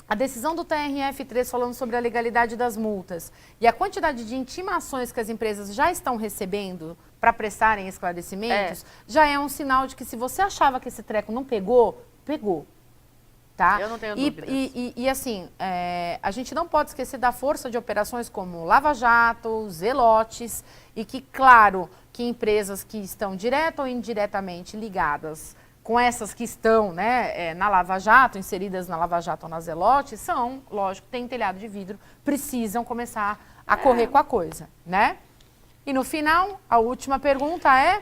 A decisão do TRF3 falando sobre a legalidade das multas e a quantidade de intimações que as empresas já estão recebendo para prestarem esclarecimentos, já é um sinal de que se você achava que esse treco não pegou, pegou. Tá? Eu não tenho dúvidas. E assim, a gente não pode esquecer da força de operações como Lava Jato, Zelotes, e que, claro, que empresas que estão direta ou indiretamente ligadas com essas que estão, né, na Lava Jato, inseridas na Lava Jato ou na Zelotes, são, lógico, tem telhado de vidro, precisam começar a correr com a coisa, né? E no final, a última pergunta é...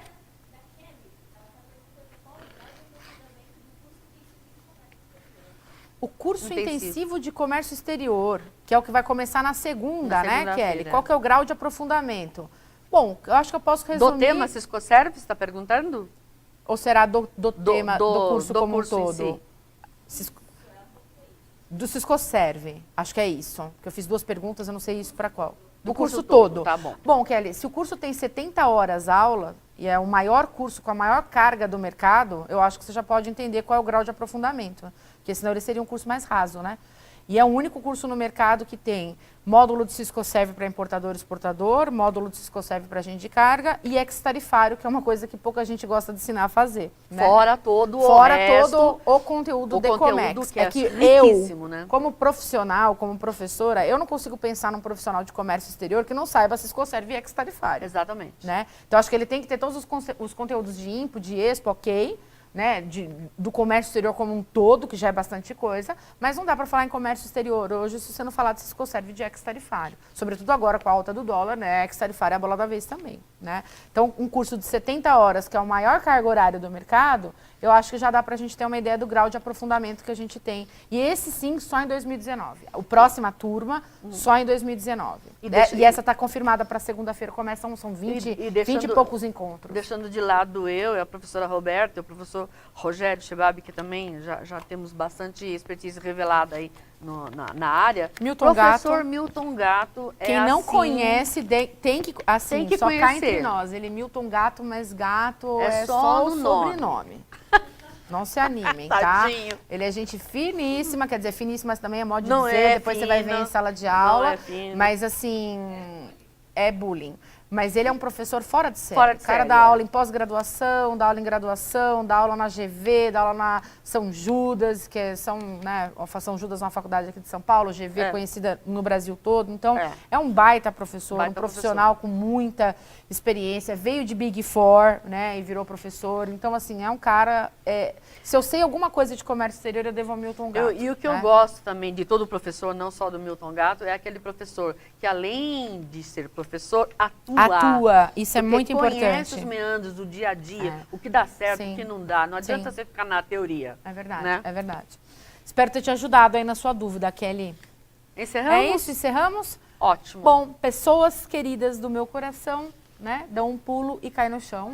O curso intensivo de comércio exterior, que é o que vai começar na segunda, né, Kelly? Qual que é o grau de aprofundamento? Bom, eu acho que eu posso resumir... Do tema Ciscoserve, você está perguntando? Ou será do tema do curso do como curso um todo? Do Ciscoserve, acho que é isso. Porque eu fiz 2 perguntas, eu não sei isso para qual. Do curso todo. Tá bom. Bom, Kelly, se o curso tem 70 horas aula, e é o maior curso com a maior carga do mercado, eu acho que você já pode entender qual é o grau de aprofundamento. Porque senão ele seria um curso mais raso, né? E é o único curso no mercado que tem módulo de Ciscoserve para importador e exportador, módulo de Ciscoserve para agente de carga e ex-tarifário, que é uma coisa que pouca gente gosta de ensinar a fazer. Né? Fora todo o conteúdo de Comex. Que é que riquíssimo, né? como profissional, como professora, eu não consigo pensar num profissional de comércio exterior que não saiba Ciscoserve e ex-tarifário. Exatamente. Né? Então, acho que ele tem que ter todos os conteúdos de IMPO, de EXPO, ok, né, do comércio exterior como um todo, que já é bastante coisa, mas não dá para falar em comércio exterior hoje se você não falar de Ciscoserve de ex-tarifário. Sobretudo agora com a alta do dólar, né, ex-tarifário é a bola da vez também. Né? Então, um curso de 70 horas, que é o maior cargo horário do mercado, eu acho que já dá para a gente ter uma ideia do grau de aprofundamento que a gente tem. E esse sim, só em 2019. A próxima turma, só em 2019. E essa está confirmada para segunda-feira, são 20 e poucos encontros. Deixando de lado eu e a professora Roberta, e o professor Rogério Chebab, que também já temos bastante expertise revelada aí na área. Professor Milton Gato é Quem não conhece, tem que só conhecer. Cá entre nós. Ele é Milton Gato, mas Gato é só o sobrenome. Não se animem, tá? Ele é gente finíssima, quer dizer, finíssima mas também é modo de dizer, depois você vai ver em sala de aula. Mas assim, é bullying. Mas ele é um professor fora de série. O cara dá aula em pós-graduação, dá aula em graduação, dá aula na GV, dá aula na São Judas, que são, né, a São Judas é uma faculdade aqui de São Paulo, GV conhecida no Brasil todo. Então, é um baita professor, um profissional com muita experiência. Veio de Big Four, né, e virou professor. Então, assim, é um cara... se eu sei alguma coisa de comércio exterior, eu devo ao Milton Gato. E o que eu gosto também de todo professor, não só do Milton Gato, é aquele professor que, além de ser professor, atua. Isso é muito importante. Conhece os meandros do dia a dia, o que dá certo, o que não dá. Não adianta você ficar na teoria. É verdade, né? É verdade. Espero ter te ajudado aí na sua dúvida, Kelly. Encerramos? É isso, encerramos? Ótimo. Bom, pessoas queridas do meu coração, né, dão um pulo e caem no chão.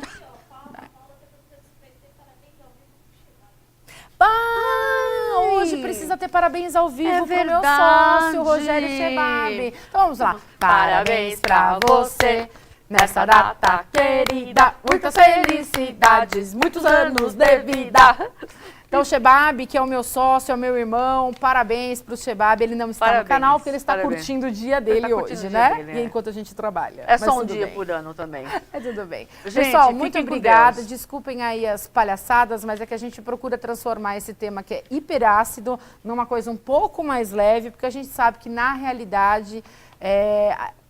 Hoje precisa ter parabéns ao vivo pro meu sócio, Rogério Chebab. Então vamos lá. Parabéns pra você nessa data querida. Muitas felicidades, muitos anos de vida. Então, o Chebab, que é o meu sócio, é o meu irmão, parabéns pro Chebab. Ele não está no canal porque ele está curtindo o dia dele hoje, né? E enquanto a gente trabalha. É só um dia por ano também. É tudo bem. Gente, pessoal, muito obrigada. Desculpem aí as palhaçadas, mas é que a gente procura transformar esse tema que é hiperácido numa coisa um pouco mais leve, porque a gente sabe que, na realidade,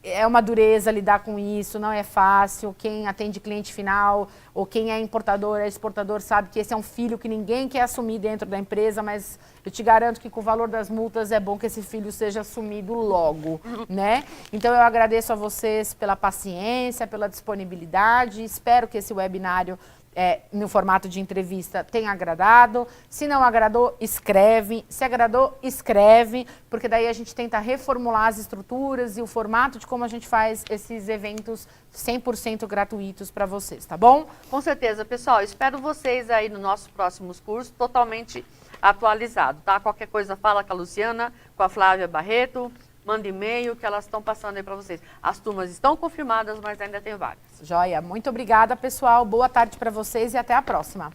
é uma dureza lidar com isso, não é fácil. Quem atende cliente final ou quem é importador, é exportador, sabe que esse é um filho que ninguém quer assumir dentro da empresa, mas eu te garanto que com o valor das multas é bom que esse filho seja assumido logo, né? Então eu agradeço a vocês pela paciência, pela disponibilidade, espero que esse webinário no formato de entrevista tenha agradado. Se não agradou, escreve. Se agradou, escreve, porque daí a gente tenta reformular as estruturas e o formato de como a gente faz esses eventos 100% gratuitos para vocês, tá bom? Com certeza, pessoal. Espero vocês aí nos nossos próximos cursos, totalmente atualizado, tá? Qualquer coisa fala com a Luciana, com a Flávia Barreto, manda e-mail que elas estão passando aí para vocês. As turmas estão confirmadas, mas ainda tem vagas. Joia, muito obrigada, pessoal. Boa tarde para vocês e até a próxima.